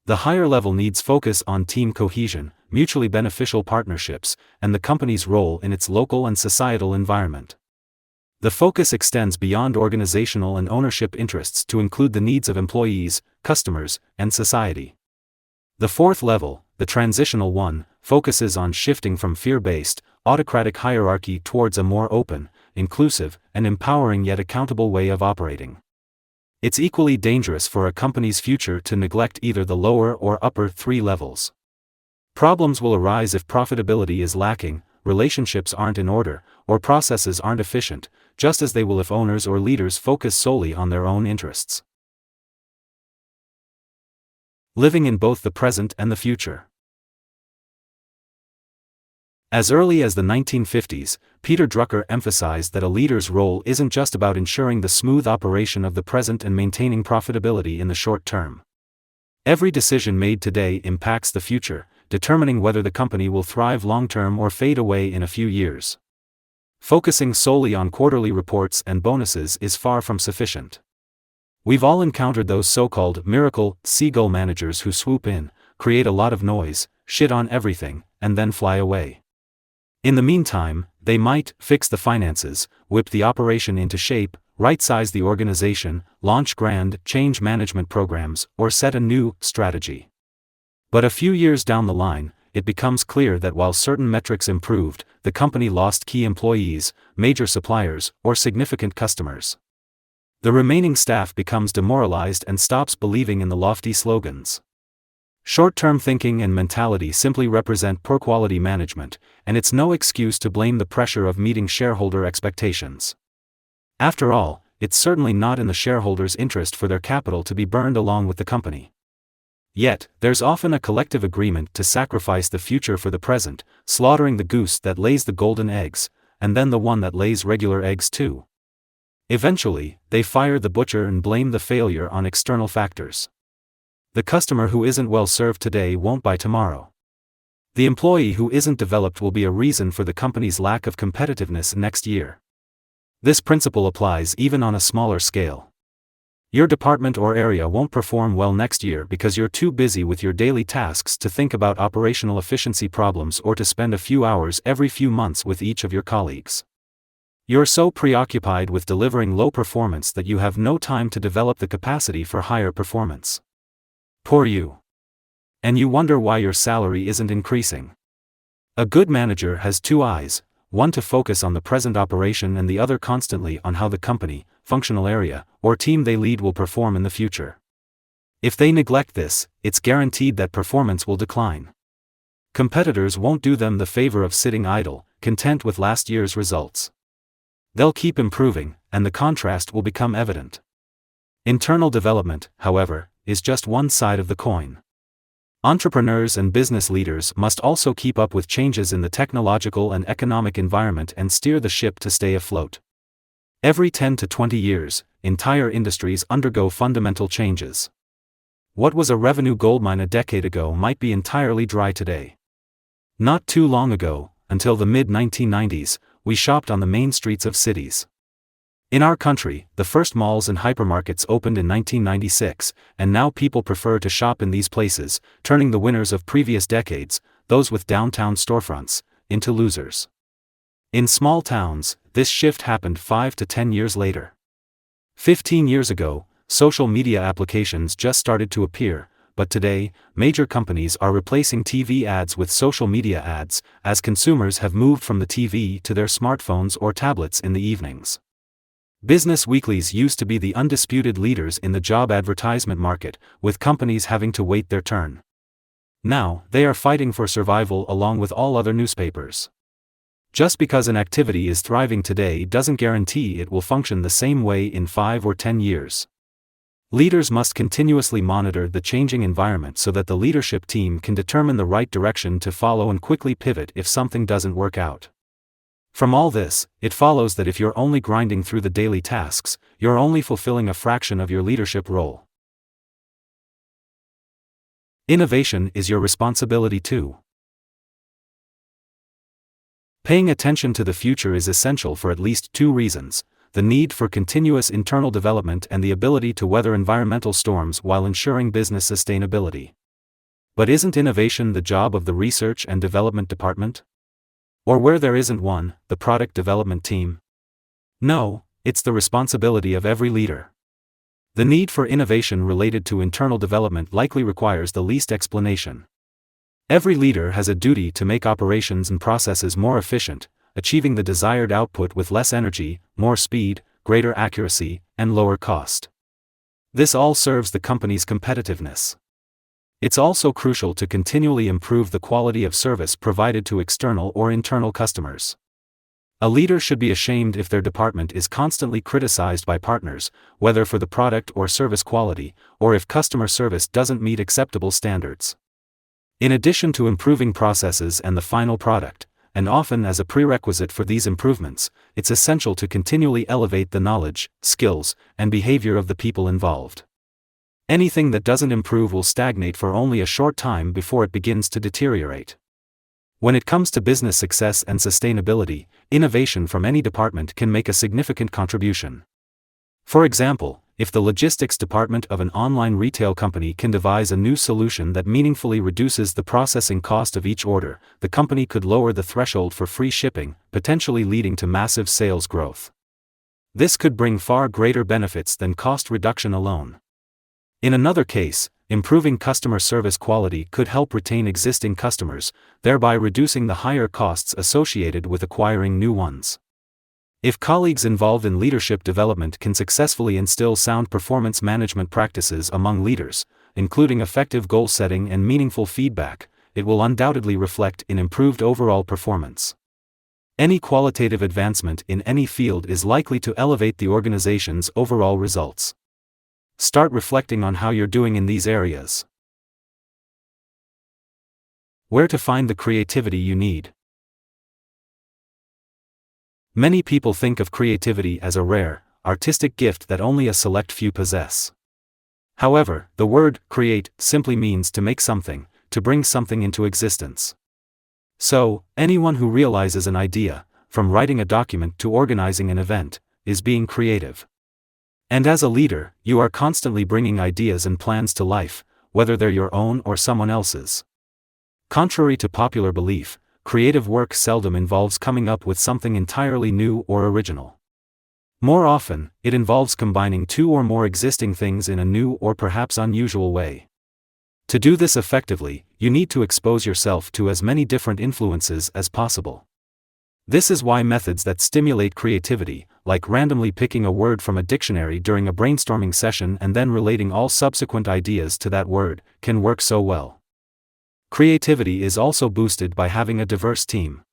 Speaker 1: The higher level needs focus on team cohesion, mutually beneficial partnerships, and the company's role in its local and societal environment. The focus extends beyond organizational and ownership interests to include the needs of employees, customers, and society. The 4th level, the transitional one, focuses on shifting from fear-based, autocratic hierarchy towards a more open, inclusive, and empowering yet accountable way of operating. It's equally dangerous for a company's future to neglect either the lower or upper 3 levels. Problems will arise if profitability is lacking, relationships aren't in order, or processes aren't efficient, just as they will if owners or leaders focus solely on their own interests. Living in both the present and the future. As early as the 1950s, Peter Drucker emphasized that a leader's role isn't just about ensuring the smooth operation of the present and maintaining profitability in the short term. Every decision made today impacts the future, determining whether the company will thrive long-term or fade away in a few years. Focusing solely on quarterly reports and bonuses is far from sufficient. We've all encountered those so-called miracle seagull managers who swoop in, create a lot of noise, shit on everything, and then fly away. In the meantime, they might fix the finances, whip the operation into shape, right-size the organization, launch grand change management programs, or set a new strategy. But a few years down the line, it becomes clear that while certain metrics improved, the company lost key employees, major suppliers, or significant customers. The remaining staff becomes demoralized and stops believing in the lofty slogans. Short-term thinking and mentality simply represent poor quality management, and it's no excuse to blame the pressure of meeting shareholder expectations. After all, it's certainly not in the shareholders' interest for their capital to be burned along with the company. Yet, there's often a collective agreement to sacrifice the future for the present, slaughtering the goose that lays the golden eggs, and then the one that lays regular eggs too. Eventually, they fire the butcher and blame the failure on external factors. The customer who isn't well served today won't buy tomorrow. The employee who isn't developed will be a reason for the company's lack of competitiveness next year. This principle applies even on a smaller scale. Your department or area won't perform well next year because you're too busy with your daily tasks to think about operational efficiency problems or to spend a few hours every few months with each of your colleagues. You're so preoccupied with delivering low performance that you have no time to develop the capacity for higher performance. Poor you. And you wonder why your salary isn't increasing. A good manager has 2 eyes, one to focus on the present operation and the other constantly on how the company, functional area, or team they lead will perform in the future. If they neglect this, it's guaranteed that performance will decline. Competitors won't do them the favor of sitting idle, content with last year's results. They'll keep improving, and the contrast will become evident. Internal development, however, is just one side of the coin. Entrepreneurs and business leaders must also keep up with changes in the technological and economic environment and steer the ship to stay afloat. Every 10 to 20 years, entire industries undergo fundamental changes. What was a revenue goldmine a decade ago might be entirely dry today. Not too long ago, until the mid-1990s, we shopped on the main streets of cities. In our country, the first malls and hypermarkets opened in 1996, and now people prefer to shop in these places, turning the winners of previous decades, those with downtown storefronts, into losers. In small towns, this shift happened 5 to 10 years later. 15 years ago, social media applications just started to appear, but today, major companies are replacing TV ads with social media ads, as consumers have moved from the TV to their smartphones or tablets in the evenings. Business weeklies used to be the undisputed leaders in the job advertisement market, with companies having to wait their turn. Now, they are fighting for survival along with all other newspapers. Just because an activity is thriving today doesn't guarantee it will function the same way in 5 or 10 years. Leaders must continuously monitor the changing environment so that the leadership team can determine the right direction to follow and quickly pivot if something doesn't work out. From all this, it follows that if you're only grinding through the daily tasks, you're only fulfilling a fraction of your leadership role. Innovation is your responsibility too. Paying attention to the future is essential for at least 2 reasons: the need for continuous internal development and the ability to weather environmental storms while ensuring business sustainability. But isn't innovation the job of the research and development department? Or where there isn't one, the product development team? No, it's the responsibility of every leader. The need for innovation related to internal development likely requires the least explanation. Every leader has a duty to make operations and processes more efficient, achieving the desired output with less energy, more speed, greater accuracy, and lower cost. This all serves the company's competitiveness. It's also crucial to continually improve the quality of service provided to external or internal customers. A leader should be ashamed if their department is constantly criticized by partners, whether for the product or service quality, or if customer service doesn't meet acceptable standards. In addition to improving processes and the final product, and often as a prerequisite for these improvements, it's essential to continually elevate the knowledge, skills, and behavior of the people involved. Anything that doesn't improve will stagnate for only a short time before it begins to deteriorate. When it comes to business success and sustainability, innovation from any department can make a significant contribution. For example, if the logistics department of an online retail company can devise a new solution that meaningfully reduces the processing cost of each order, the company could lower the threshold for free shipping, potentially leading to massive sales growth. This could bring far greater benefits than cost reduction alone. In another case, improving customer service quality could help retain existing customers, thereby reducing the higher costs associated with acquiring new ones. If colleagues involved in leadership development can successfully instill sound performance management practices among leaders, including effective goal setting and meaningful feedback, it will undoubtedly reflect in improved overall performance. Any qualitative advancement in any field is likely to elevate the organization's overall results. Start reflecting on how you're doing in these areas. Where to find the creativity you need. Many people think of creativity as a rare, artistic gift that only a select few possess. However, the word create simply means to make something, to bring something into existence. So, anyone who realizes an idea, from writing a document to organizing an event, is being creative. And as a leader, you are constantly bringing ideas and plans to life, whether they're your own or someone else's. Contrary to popular belief, creative work seldom involves coming up with something entirely new or original. More often, it involves combining 2 or more existing things in a new or perhaps unusual way. To do this effectively, you need to expose yourself to as many different influences as possible. This is why methods that stimulate creativity, like randomly picking a word from a dictionary during a brainstorming session and then relating all subsequent ideas to that word, can work so well. Creativity is also boosted by having a diverse team.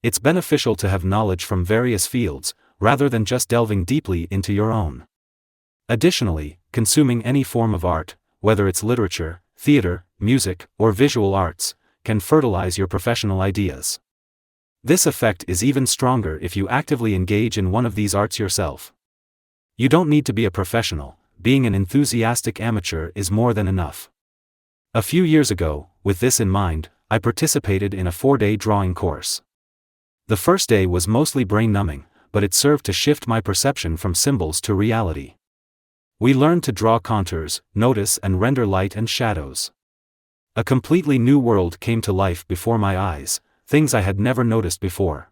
Speaker 1: It's beneficial to have knowledge from various fields, rather than just delving deeply into your own. Additionally, consuming any form of art, whether it's literature, theater, music, or visual arts, can fertilize your professional ideas. This effect is even stronger if you actively engage in one of these arts yourself. You don't need to be a professional, being an enthusiastic amateur is more than enough. A few years ago, with this in mind, I participated in a 4-day drawing course. The first day was mostly brain-numbing, but it served to shift my perception from symbols to reality. We learned to draw contours, notice and render light and shadows. A completely new world came to life before my eyes, things I had never noticed before.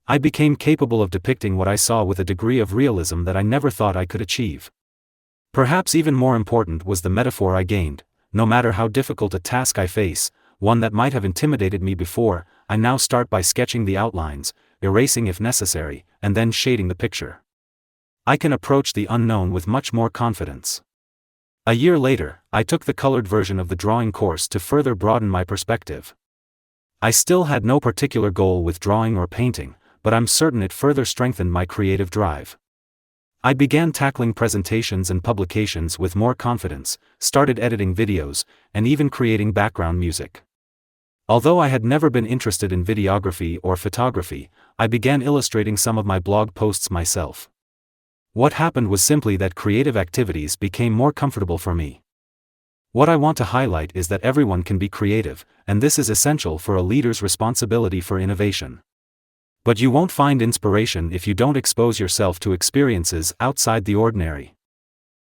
Speaker 1: I became capable of depicting what I saw with a degree of realism that I never thought I could achieve. Perhaps even more important was the metaphor I gained. No matter how difficult a task I face, one that might have intimidated me before, I now start by sketching the outlines, erasing if necessary, and then shading the picture. I can approach the unknown with much more confidence. A year later, I took the colored version of the drawing course to further broaden my perspective. I still had no particular goal with drawing or painting, but I'm certain it further strengthened my creative drive. I began tackling presentations and publications with more confidence, started editing videos, and even creating background music. Although I had never been interested in videography or photography, I began illustrating some of my blog posts myself. What happened was simply that creative activities became more comfortable for me. What I want to highlight is that everyone can be creative, and this is essential for a leader's responsibility for innovation. But you won't find inspiration if you don't expose yourself to experiences outside the ordinary.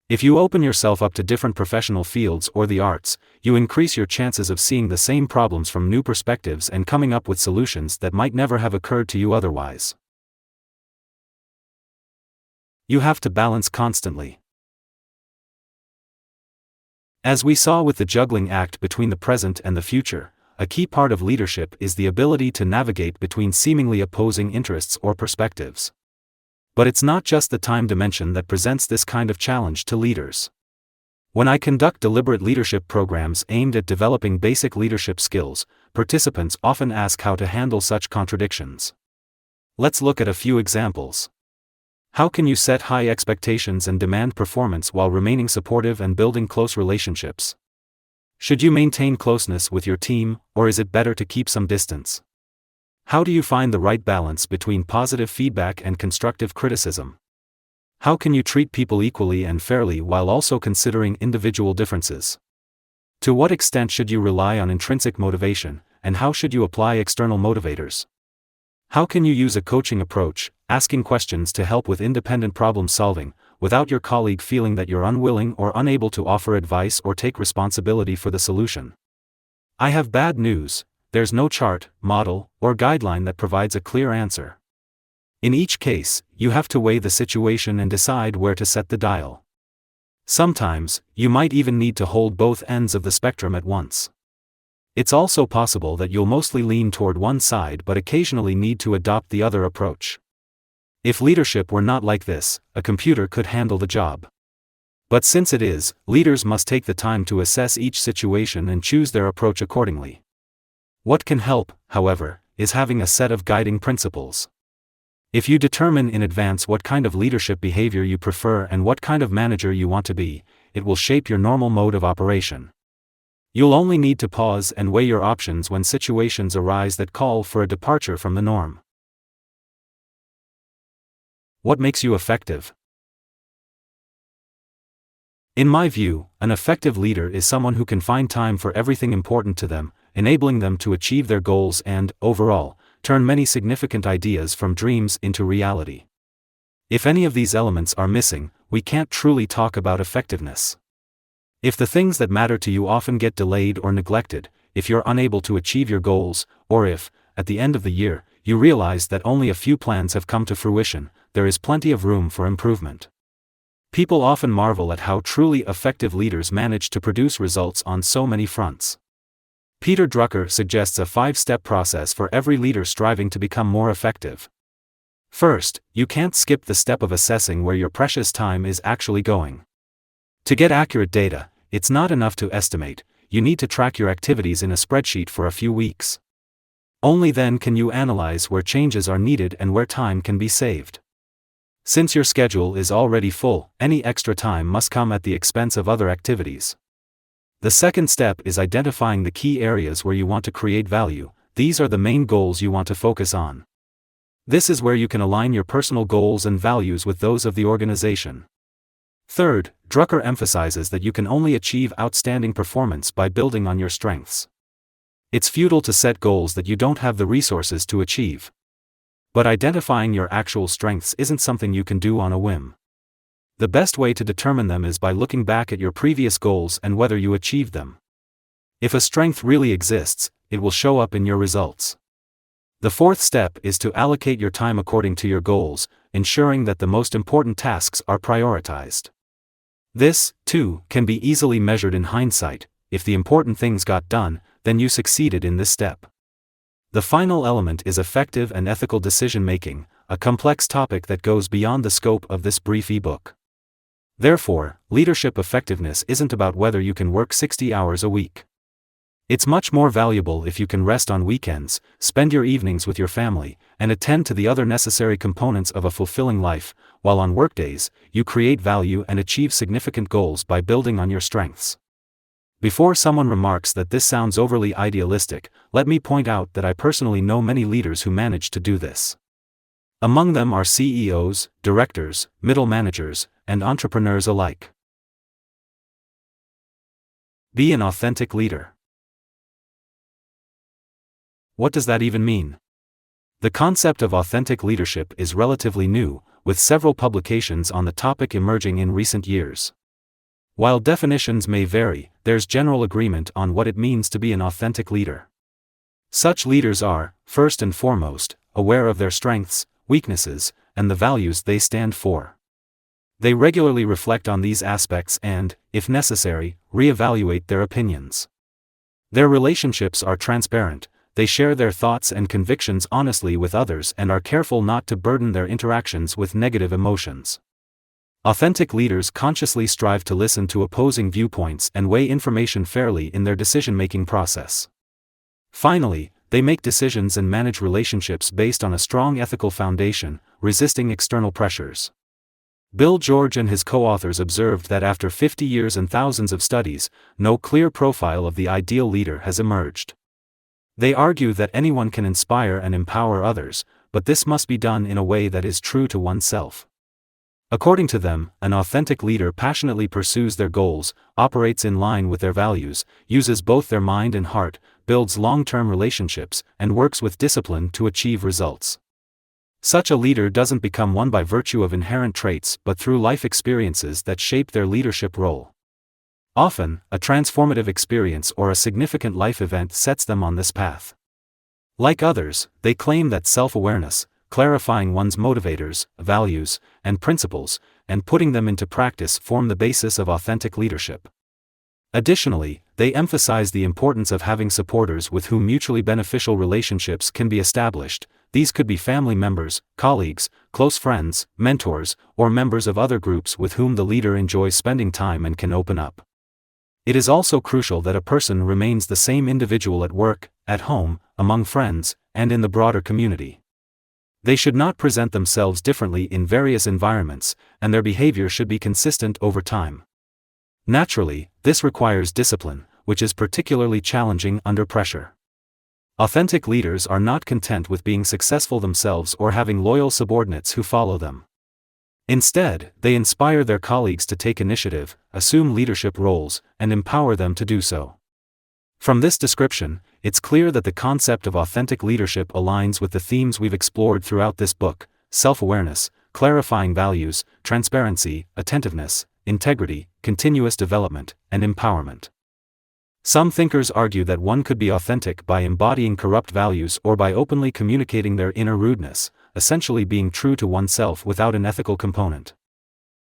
Speaker 1: If you open yourself up to different professional fields or the arts, you increase your chances of seeing the same problems from new perspectives and coming up with solutions that might never have occurred to you otherwise. You have to balance constantly. As we saw with the juggling act between the present and the future, a key part of leadership is the ability to navigate between seemingly opposing interests or perspectives. But it's not just the time dimension that presents this kind of challenge to leaders. When I conduct deliberate leadership programs aimed at developing basic leadership skills, participants often ask how to handle such contradictions. Let's look at a few examples. How can you set high expectations and demand performance while remaining supportive and building close relationships? Should you maintain closeness with your team, or is it better to keep some distance? How do you find the right balance between positive feedback and constructive criticism? How can you treat people equally and fairly while also considering individual differences? To what extent should you rely on intrinsic motivation, and how should you apply external motivators? How can you use a coaching approach, asking questions to help with independent problem solving, without your colleague feeling that you're unwilling or unable to offer advice or take responsibility for the solution? I have bad news. There's no chart, model, or guideline that provides a clear answer. In each case, you have to weigh the situation and decide where to set the dial. Sometimes, you might even need to hold both ends of the spectrum at once. It's also possible that you'll mostly lean toward one side but occasionally need to adopt the other approach. If leadership were not like this, a computer could handle the job. But since it is, leaders must take the time to assess each situation and choose their approach accordingly. What can help, however, is having a set of guiding principles. If you determine in advance what kind of leadership behavior you prefer and what kind of manager you want to be, it will shape your normal mode of operation. You'll only need to pause and weigh your options when situations arise that call for a departure from the norm. What makes you effective? In my view, an effective leader is someone who can find time for everything important to them, enabling them to achieve their goals and, overall, turn many significant ideas from dreams into reality. If any of these elements are missing, we can't truly talk about effectiveness. If the things that matter to you often get delayed or neglected, if you're unable to achieve your goals, or if, at the end of the year, you realize that only a few plans have come to fruition, there is plenty of room for improvement. People often marvel at how truly effective leaders manage to produce results on so many fronts. Peter Drucker suggests a 5-step process for every leader striving to become more effective. First, you can't skip the step of assessing where your precious time is actually going. To get accurate data, it's not enough to estimate, you need to track your activities in a spreadsheet for a few weeks. Only then can you analyze where changes are needed and where time can be saved. Since your schedule is already full, any extra time must come at the expense of other activities. The second step is identifying the key areas where you want to create value. These are the main goals you want to focus on. This is where you can align your personal goals and values with those of the organization. Third, Drucker emphasizes that you can only achieve outstanding performance by building on your strengths. It's futile to set goals that you don't have the resources to achieve. But identifying your actual strengths isn't something you can do on a whim. The best way to determine them is by looking back at your previous goals and whether you achieved them. If a strength really exists, it will show up in your results. The fourth step is to allocate your time according to your goals, ensuring that the most important tasks are prioritized. This, too, can be easily measured in hindsight. If the important things got done, then you succeeded in this step. The final element is effective and ethical decision-making, a complex topic that goes beyond the scope of this brief ebook. Therefore, leadership effectiveness isn't about whether you can work 60 hours a week. It's much more valuable if you can rest on weekends, spend your evenings with your family, and attend to the other necessary components of a fulfilling life, while on workdays, you create value and achieve significant goals by building on your strengths. Before someone remarks that this sounds overly idealistic, let me point out that I personally know many leaders who manage to do this. Among them are CEOs, directors, middle managers, and entrepreneurs alike. Be an authentic leader. What does that even mean? The concept of authentic leadership is relatively new, with several publications on the topic emerging in recent years. While definitions may vary, there's general agreement on what it means to be an authentic leader. Such leaders are, first and foremost, aware of their strengths, weaknesses, and the values they stand for. They regularly reflect on these aspects and, if necessary, reevaluate their opinions. Their relationships are transparent. They share their thoughts and convictions honestly with others and are careful not to burden their interactions with negative emotions. Authentic leaders consciously strive to listen to opposing viewpoints and weigh information fairly in their decision-making process. Finally, they make decisions and manage relationships based on a strong ethical foundation, resisting external pressures. Bill George and his co-authors observed that after 50 years and thousands of studies, no clear profile of the ideal leader has emerged. They argue that anyone can inspire and empower others, but this must be done in a way that is true to oneself. According to them, an authentic leader passionately pursues their goals, operates in line with their values, uses both their mind and heart, builds long-term relationships, and works with discipline to achieve results. Such a leader doesn't become one by virtue of inherent traits but through life experiences that shape their leadership role. Often, a transformative experience or a significant life event sets them on this path. Like others, they claim that self-awareness, clarifying one's motivators, values, and principles, and putting them into practice form the basis of authentic leadership. Additionally, they emphasize the importance of having supporters with whom mutually beneficial relationships can be established. These could be family members, colleagues, close friends, mentors, or members of other groups with whom the leader enjoys spending time and can open up. It is also crucial that a person remains the same individual at work, at home, among friends, and in the broader community. They should not present themselves differently in various environments, and their behavior should be consistent over time. Naturally, this requires discipline, which is particularly challenging under pressure. Authentic leaders are not content with being successful themselves or having loyal subordinates who follow them. Instead, they inspire their colleagues to take initiative, assume leadership roles, and empower them to do so. From this description, it's clear that the concept of authentic leadership aligns with the themes we've explored throughout this book: self-awareness, clarifying values, transparency, attentiveness, integrity, continuous development, and empowerment. Some thinkers argue that one could be authentic by embodying corrupt values or by openly communicating their inner rudeness, essentially being true to oneself without an ethical component.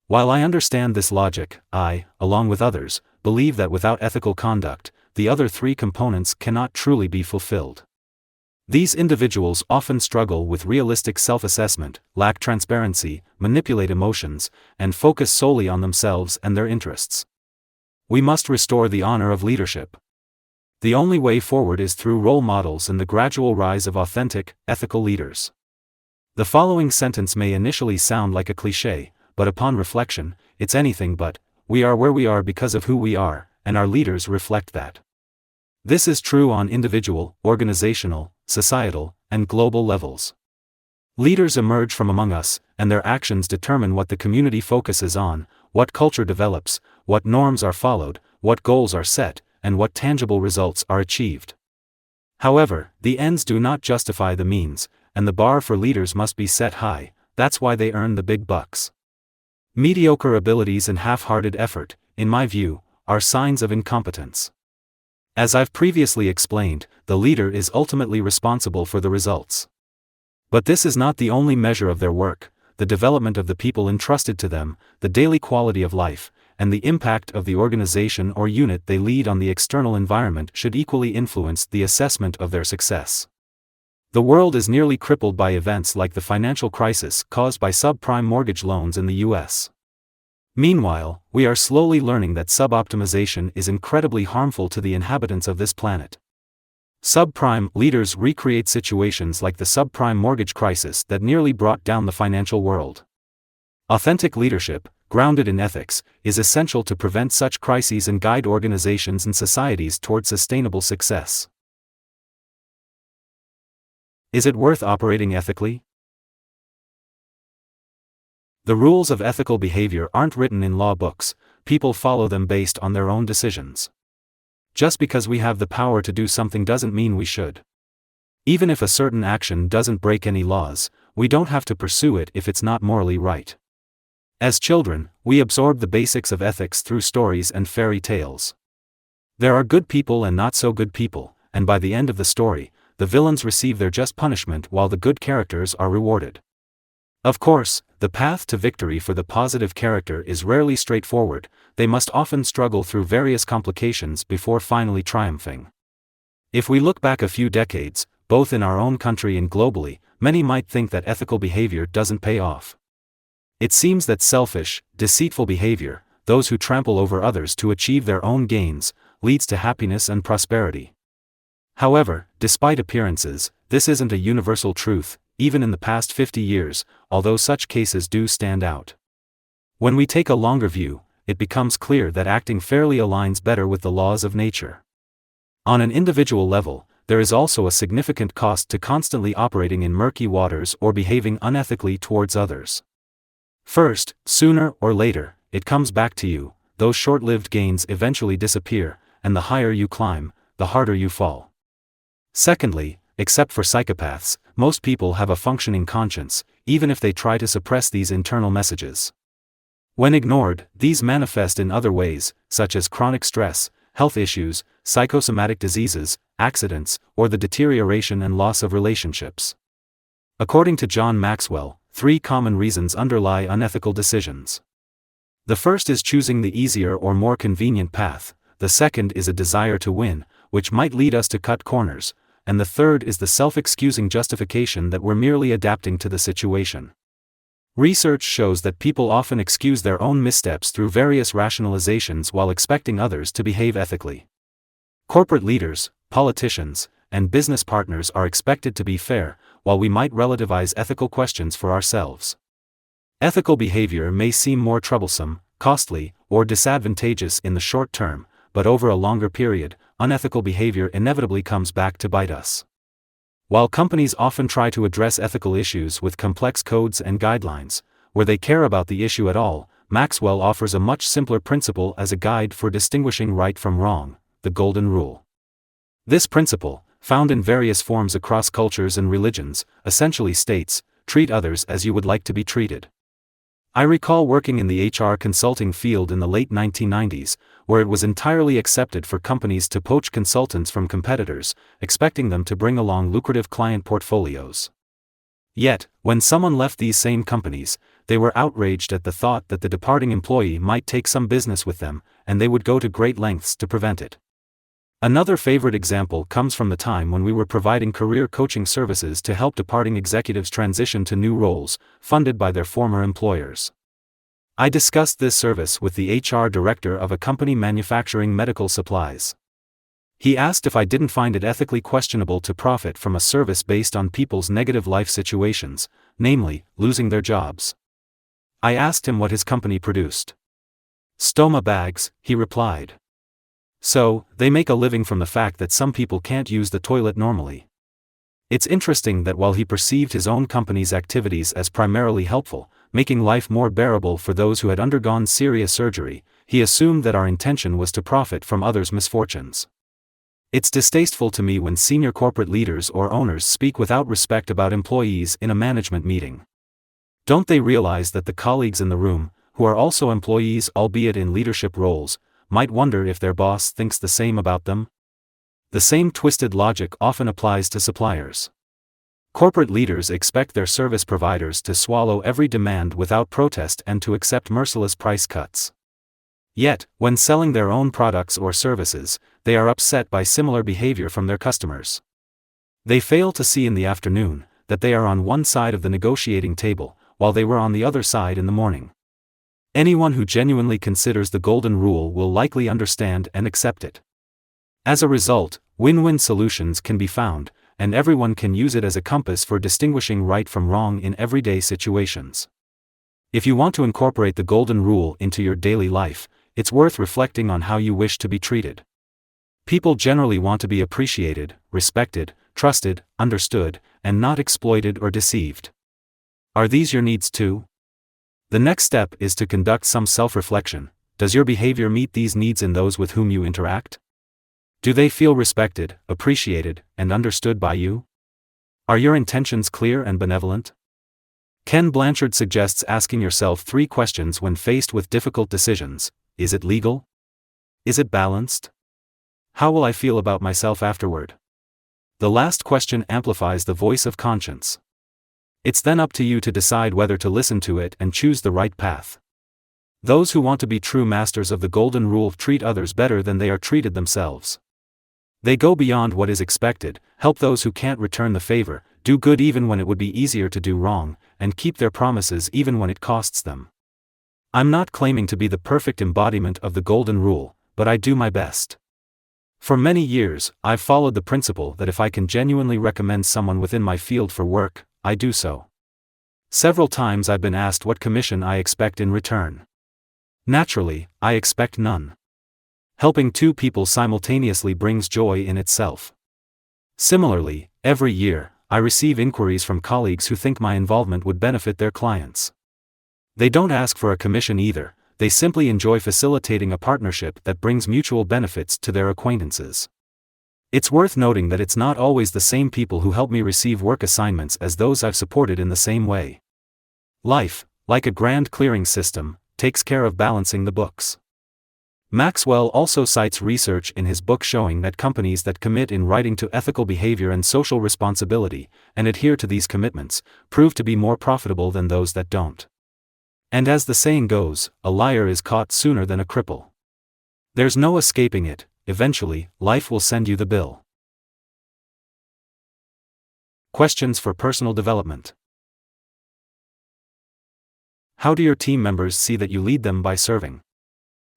Speaker 1: While I understand this logic, I, along with others, believe that without ethical conduct, the other three components cannot truly be fulfilled. These individuals often struggle with realistic self-assessment, lack transparency, manipulate emotions, and focus solely on themselves and their interests. We must restore the honor of leadership. The only way forward is through role models and the gradual rise of authentic, ethical leaders. The following sentence may initially sound like a cliché, but upon reflection, it's anything but. We are where we are because of who we are, and our leaders reflect that. This is true on individual, organizational, societal, and global levels. Leaders emerge from among us, and their actions determine what the community focuses on, what culture develops, what norms are followed, what goals are set, and what tangible results are achieved. However, the ends do not justify the means, and the bar for leaders must be set high. That's why they earn the big bucks. Mediocre abilities and half-hearted effort, in my view, are signs of incompetence. As I've previously explained, the leader is ultimately responsible for the results. But this is not the only measure of their work. The development of the people entrusted to them, the daily quality of life, and the impact of the organization or unit they lead on the external environment should equally influence the assessment of their success. The world is nearly crippled by events like the financial crisis caused by subprime mortgage loans in the US. Meanwhile, we are slowly learning that suboptimization is incredibly harmful to the inhabitants of this planet. Subprime leaders recreate situations like the subprime mortgage crisis that nearly brought down the financial world. Authentic leadership, grounded in ethics, is essential to prevent such crises and guide organizations and societies toward sustainable success. Is it worth operating ethically? The rules of ethical behavior aren't written in law books, people follow them based on their own decisions. Just because we have the power to do something doesn't mean we should. Even if a certain action doesn't break any laws, we don't have to pursue it if it's not morally right. As children, we absorb the basics of ethics through stories and fairy tales. There are good people and not so good people, and by the end of the story, the villains receive their just punishment while the good characters are rewarded. Of course, the path to victory for the positive character is rarely straightforward. They must often struggle through various complications before finally triumphing. If we look back a few decades, both in our own country and globally, many might think that ethical behavior doesn't pay off. It seems that selfish, deceitful behavior, those who trample over others to achieve their own gains, leads to happiness and prosperity. However, despite appearances, this isn't a universal truth, even in the past 50 years, although such cases do stand out. When we take a longer view, it becomes clear that acting fairly aligns better with the laws of nature. On an individual level, there is also a significant cost to constantly operating in murky waters or behaving unethically towards others. First, sooner or later, it comes back to you. Those short-lived gains eventually disappear, and the higher you climb, the harder you fall. Secondly, except for psychopaths, most people have a functioning conscience, even if they try to suppress these internal messages. When ignored, these manifest in other ways, such as chronic stress, health issues, psychosomatic diseases, accidents, or the deterioration and loss of relationships. According to John Maxwell, 3 common reasons underlie unethical decisions. The first is choosing the easier or more convenient path, the second is a desire to win, which might lead us to cut corners, and the third is the self-excusing justification that we're merely adapting to the situation. Research shows that people often excuse their own missteps through various rationalizations while expecting others to behave ethically. Corporate leaders, politicians, and business partners are expected to be fair, while we might relativize ethical questions for ourselves. Ethical behavior may seem more troublesome, costly, or disadvantageous in the short term, but over a longer period, unethical behavior inevitably comes back to bite us. While companies often try to address ethical issues with complex codes and guidelines, where they care about the issue at all, Maxwell offers a much simpler principle as a guide for distinguishing right from wrong, the Golden Rule. This principle, found in various forms across cultures and religions, essentially states, treat others as you would like to be treated. I recall working in the HR consulting field in the late 1990s, where it was entirely accepted for companies to poach consultants from competitors, expecting them to bring along lucrative client portfolios. Yet, when someone left these same companies, they were outraged at the thought that the departing employee might take some business with them, and they would go to great lengths to prevent it. Another favorite example comes from the time when we were providing career coaching services to help departing executives transition to new roles, funded by their former employers. I discussed this service with the HR director of a company manufacturing medical supplies. He asked if I didn't find it ethically questionable to profit from a service based on people's negative life situations, namely, losing their jobs. I asked him what his company produced. Stoma bags, he replied. So, they make a living from the fact that some people can't use the toilet normally. It's interesting that while he perceived his own company's activities as primarily helpful, making life more bearable for those who had undergone serious surgery, he assumed that our intention was to profit from others' misfortunes. It's distasteful to me when senior corporate leaders or owners speak without respect about employees in a management meeting. Don't they realize that the colleagues in the room, who are also employees albeit in leadership roles, might wonder if their boss thinks the same about them? The same twisted logic often applies to suppliers. Corporate leaders expect their service providers to swallow every demand without protest and to accept merciless price cuts. Yet, when selling their own products or services, they are upset by similar behavior from their customers. They fail to see in the afternoon that they are on one side of the negotiating table, while they were on the other side in the morning. Anyone who genuinely considers the golden rule will likely understand and accept it. As a result, win-win solutions can be found, and everyone can use it as a compass for distinguishing right from wrong in everyday situations. If you want to incorporate the golden rule into your daily life, it's worth reflecting on how you wish to be treated. People generally want to be appreciated, respected, trusted, understood, and not exploited or deceived. Are these your needs too? The next step is to conduct some self-reflection. Does your behavior meet these needs in those with whom you interact? Do they feel respected, appreciated, and understood by you? Are your intentions clear and benevolent? Ken Blanchard suggests asking yourself 3 questions when faced with difficult decisions. Is it legal? Is it balanced? How will I feel about myself afterward? The last question amplifies the voice of conscience. It's then up to you to decide whether to listen to it and choose the right path. Those who want to be true masters of the golden rule treat others better than they are treated themselves. They go beyond what is expected, help those who can't return the favor, do good even when it would be easier to do wrong, and keep their promises even when it costs them. I'm not claiming to be the perfect embodiment of the golden rule, but I do my best. For many years, I've followed the principle that if I can genuinely recommend someone within my field for work, I do so. Several times I've been asked what commission I expect in return. Naturally, I expect none. Helping 2 people simultaneously brings joy in itself. Similarly, every year, I receive inquiries from colleagues who think my involvement would benefit their clients. They don't ask for a commission either, they simply enjoy facilitating a partnership that brings mutual benefits to their acquaintances. It's worth noting that it's not always the same people who help me receive work assignments as those I've supported in the same way. Life, like a grand clearing system, takes care of balancing the books. Maxwell also cites research in his book showing that companies that commit in writing to ethical behavior and social responsibility, and adhere to these commitments, prove to be more profitable than those that don't. And as the saying goes, a liar is caught sooner than a cripple. There's no escaping it, eventually, life will send you the bill. Questions for personal development. How do your team members see that you lead them by serving?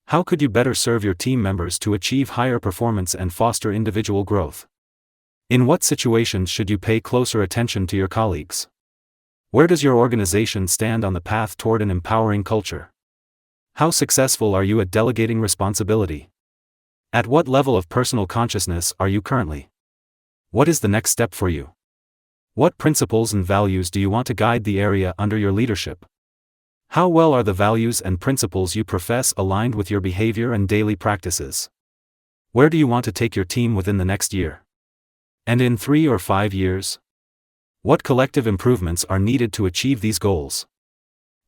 Speaker 1: How could you better serve your team members to achieve higher performance and foster individual growth? In what situations should you pay closer attention to your colleagues? Where does your organization stand on the path toward an empowering culture? How successful are you at delegating responsibility? At what level of personal consciousness are you currently? What is the next step for you? What principles and values do you want to guide the area under your leadership? How well are the values and principles you profess aligned with your behavior and daily practices? Where do you want to take your team within the next year? And in 3 or 5 years? What collective improvements are needed to achieve these goals?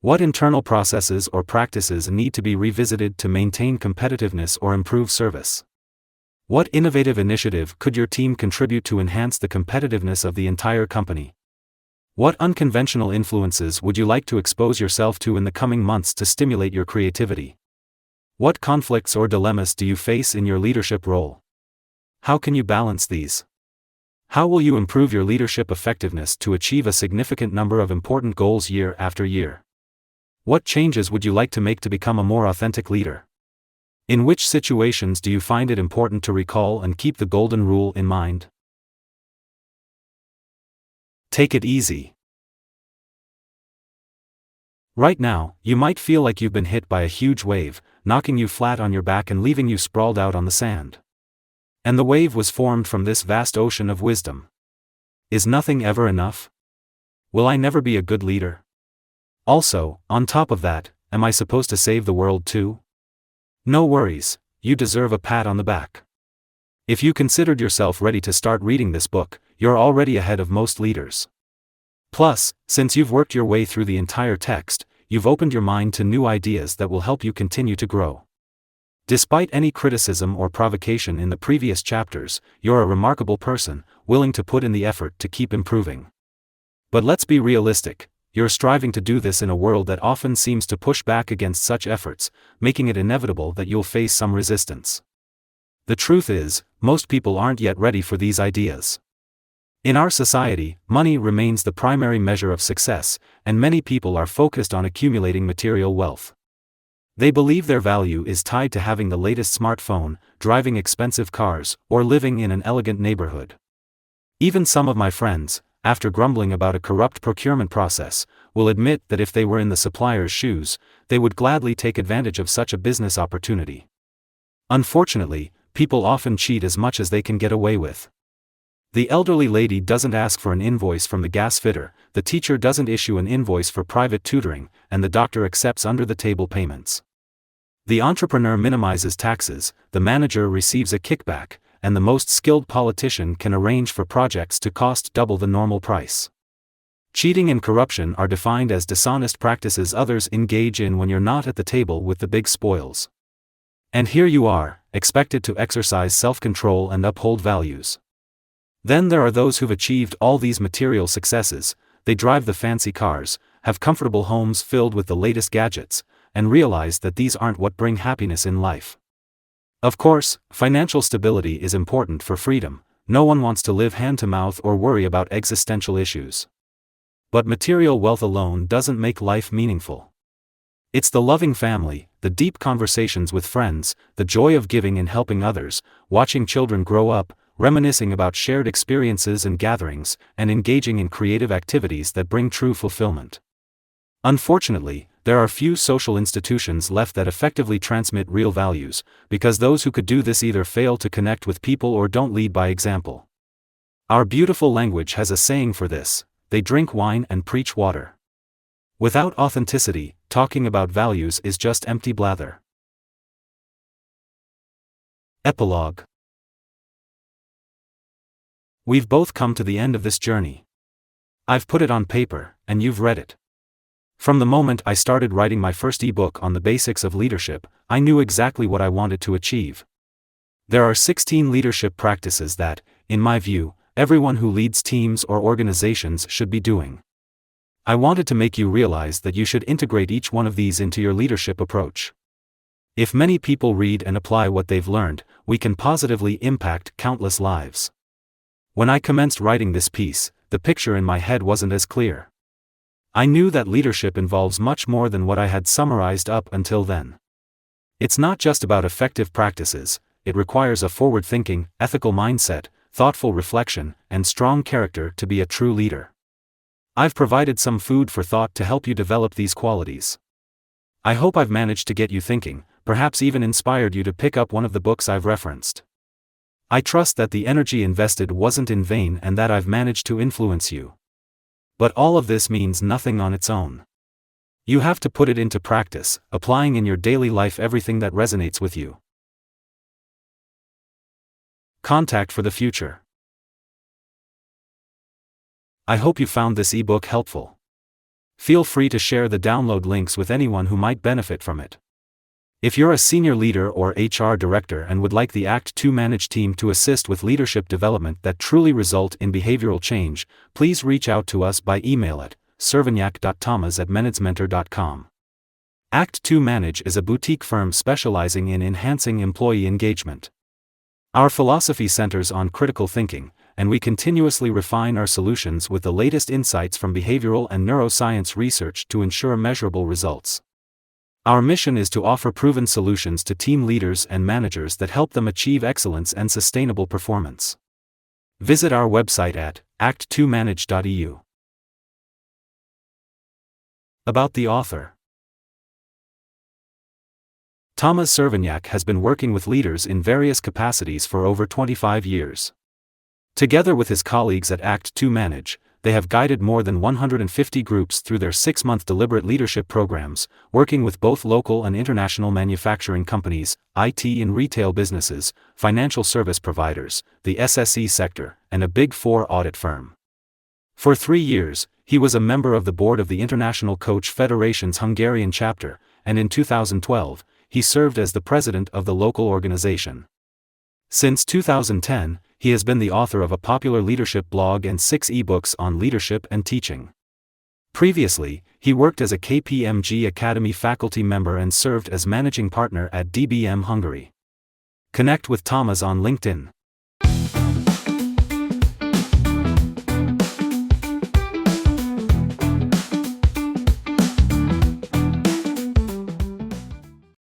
Speaker 1: What internal processes or practices need to be revisited to maintain competitiveness or improve service? What innovative initiative could your team contribute to enhance the competitiveness of the entire company? What unconventional influences would you like to expose yourself to in the coming months to stimulate your creativity? What conflicts or dilemmas do you face in your leadership role? How can you balance these? How will you improve your leadership effectiveness to achieve a significant number of important goals year after year? What changes would you like to make to become a more authentic leader? In which situations do you find it important to recall and keep the golden rule in mind? Take it easy. Right now, you might feel like you've been hit by a huge wave, knocking you flat on your back and leaving you sprawled out on the sand. And the wave was formed from this vast ocean of wisdom. Is nothing ever enough? Will I never be a good leader? Also, on top of that, am I supposed to save the world too? No worries, you deserve a pat on the back. If you considered yourself ready to start reading this book, you're already ahead of most leaders. Plus, since you've worked your way through the entire text, you've opened your mind to new ideas that will help you continue to grow. Despite any criticism or provocation in the previous chapters, you're a remarkable person, willing to put in the effort to keep improving. But let's be realistic, you're striving to do this in a world that often seems to push back against such efforts, making it inevitable that you'll face some resistance. The truth is, most people aren't yet ready for these ideas. In our society, money remains the primary measure of success, and many people are focused on accumulating material wealth. They believe their value is tied to having the latest smartphone, driving expensive cars, or living in an elegant neighborhood. Even some of my friends, after grumbling about a corrupt procurement process, will admit that if they were in the supplier's shoes, they would gladly take advantage of such a business opportunity. Unfortunately, people often cheat as much as they can get away with. The elderly lady doesn't ask for an invoice from the gas fitter, the teacher doesn't issue an invoice for private tutoring, and the doctor accepts under-the-table payments. The entrepreneur minimizes taxes, the manager receives a kickback, and the most skilled politician can arrange for projects to cost double the normal price. Cheating and corruption are defined as dishonest practices others engage in when you're not at the table with the big spoils. And here you are, expected to exercise self-control and uphold values. Then there are those who've achieved all these material successes, they drive the fancy cars, have comfortable homes filled with the latest gadgets, and realize that these aren't what bring happiness in life. Of course, financial stability is important for freedom, no one wants to live hand-to-mouth or worry about existential issues. But material wealth alone doesn't make life meaningful. It's the loving family, the deep conversations with friends, the joy of giving and helping others, watching children grow up, reminiscing about shared experiences and gatherings, and engaging in creative activities that bring true fulfillment. Unfortunately, there are few social institutions left that effectively transmit real values, because those who could do this either fail to connect with people or don't lead by example. Our beautiful language has a saying for this: they drink wine and preach water. Without authenticity, talking about values is just empty blather. Epilogue. We've both come to the end of this journey. I've put it on paper, and you've read it. From the moment I started writing my first ebook on the basics of leadership, I knew exactly what I wanted to achieve. There are 16 leadership practices that, in my view, everyone who leads teams or organizations should be doing. I wanted to make you realize that you should integrate each one of these into your leadership approach. If many people read and apply what they've learned, we can positively impact countless lives. When I commenced writing this piece, the picture in my head wasn't as clear. I knew that leadership involves much more than what I had summarized up until then. It's not just about effective practices, it requires a forward-thinking, ethical mindset, thoughtful reflection, and strong character to be a true leader. I've provided some food for thought to help you develop these qualities. I hope I've managed to get you thinking, perhaps even inspired you to pick up one of the books I've referenced. I trust that the energy invested wasn't in vain and that I've managed to influence you. But all of this means nothing on its own. You have to put it into practice, applying in your daily life everything that resonates with you. Contact for the future. I hope you found this ebook helpful. Feel free to share the download links with anyone who might benefit from it. If you're a senior leader or HR director and would like the Act 2 Manage team to assist with leadership development that truly result in behavioral change, please reach out to us by email at cservenyak.tamas@menedzmentor.com. Act 2 Manage is a boutique firm specializing in enhancing employee engagement. Our philosophy centers on critical thinking, and we continuously refine our solutions with the latest insights from behavioral and neuroscience research to ensure measurable results. Our mission is to offer proven solutions to team leaders and managers that help them achieve excellence and sustainable performance. Visit our website at act2manage.eu. About the author. Tamás Cservenyák has been working with leaders in various capacities for over 25 years. Together with his colleagues at Act2Manage, they have guided more than 150 groups through their 6-month deliberate leadership programs, working with both local and international manufacturing companies, IT and retail businesses, financial service providers, the SSE sector, and a Big Four audit firm. For 3 years, he was a member of the board of the International Coach Federation's Hungarian chapter, and in 2012, he served as the president of the local organization. Since 2010, he has been the author of a popular leadership blog and 6 ebooks on leadership and teaching. Previously, he worked as a KPMG Academy faculty member and served as managing partner at DBM Hungary. Connect with Tamas on LinkedIn.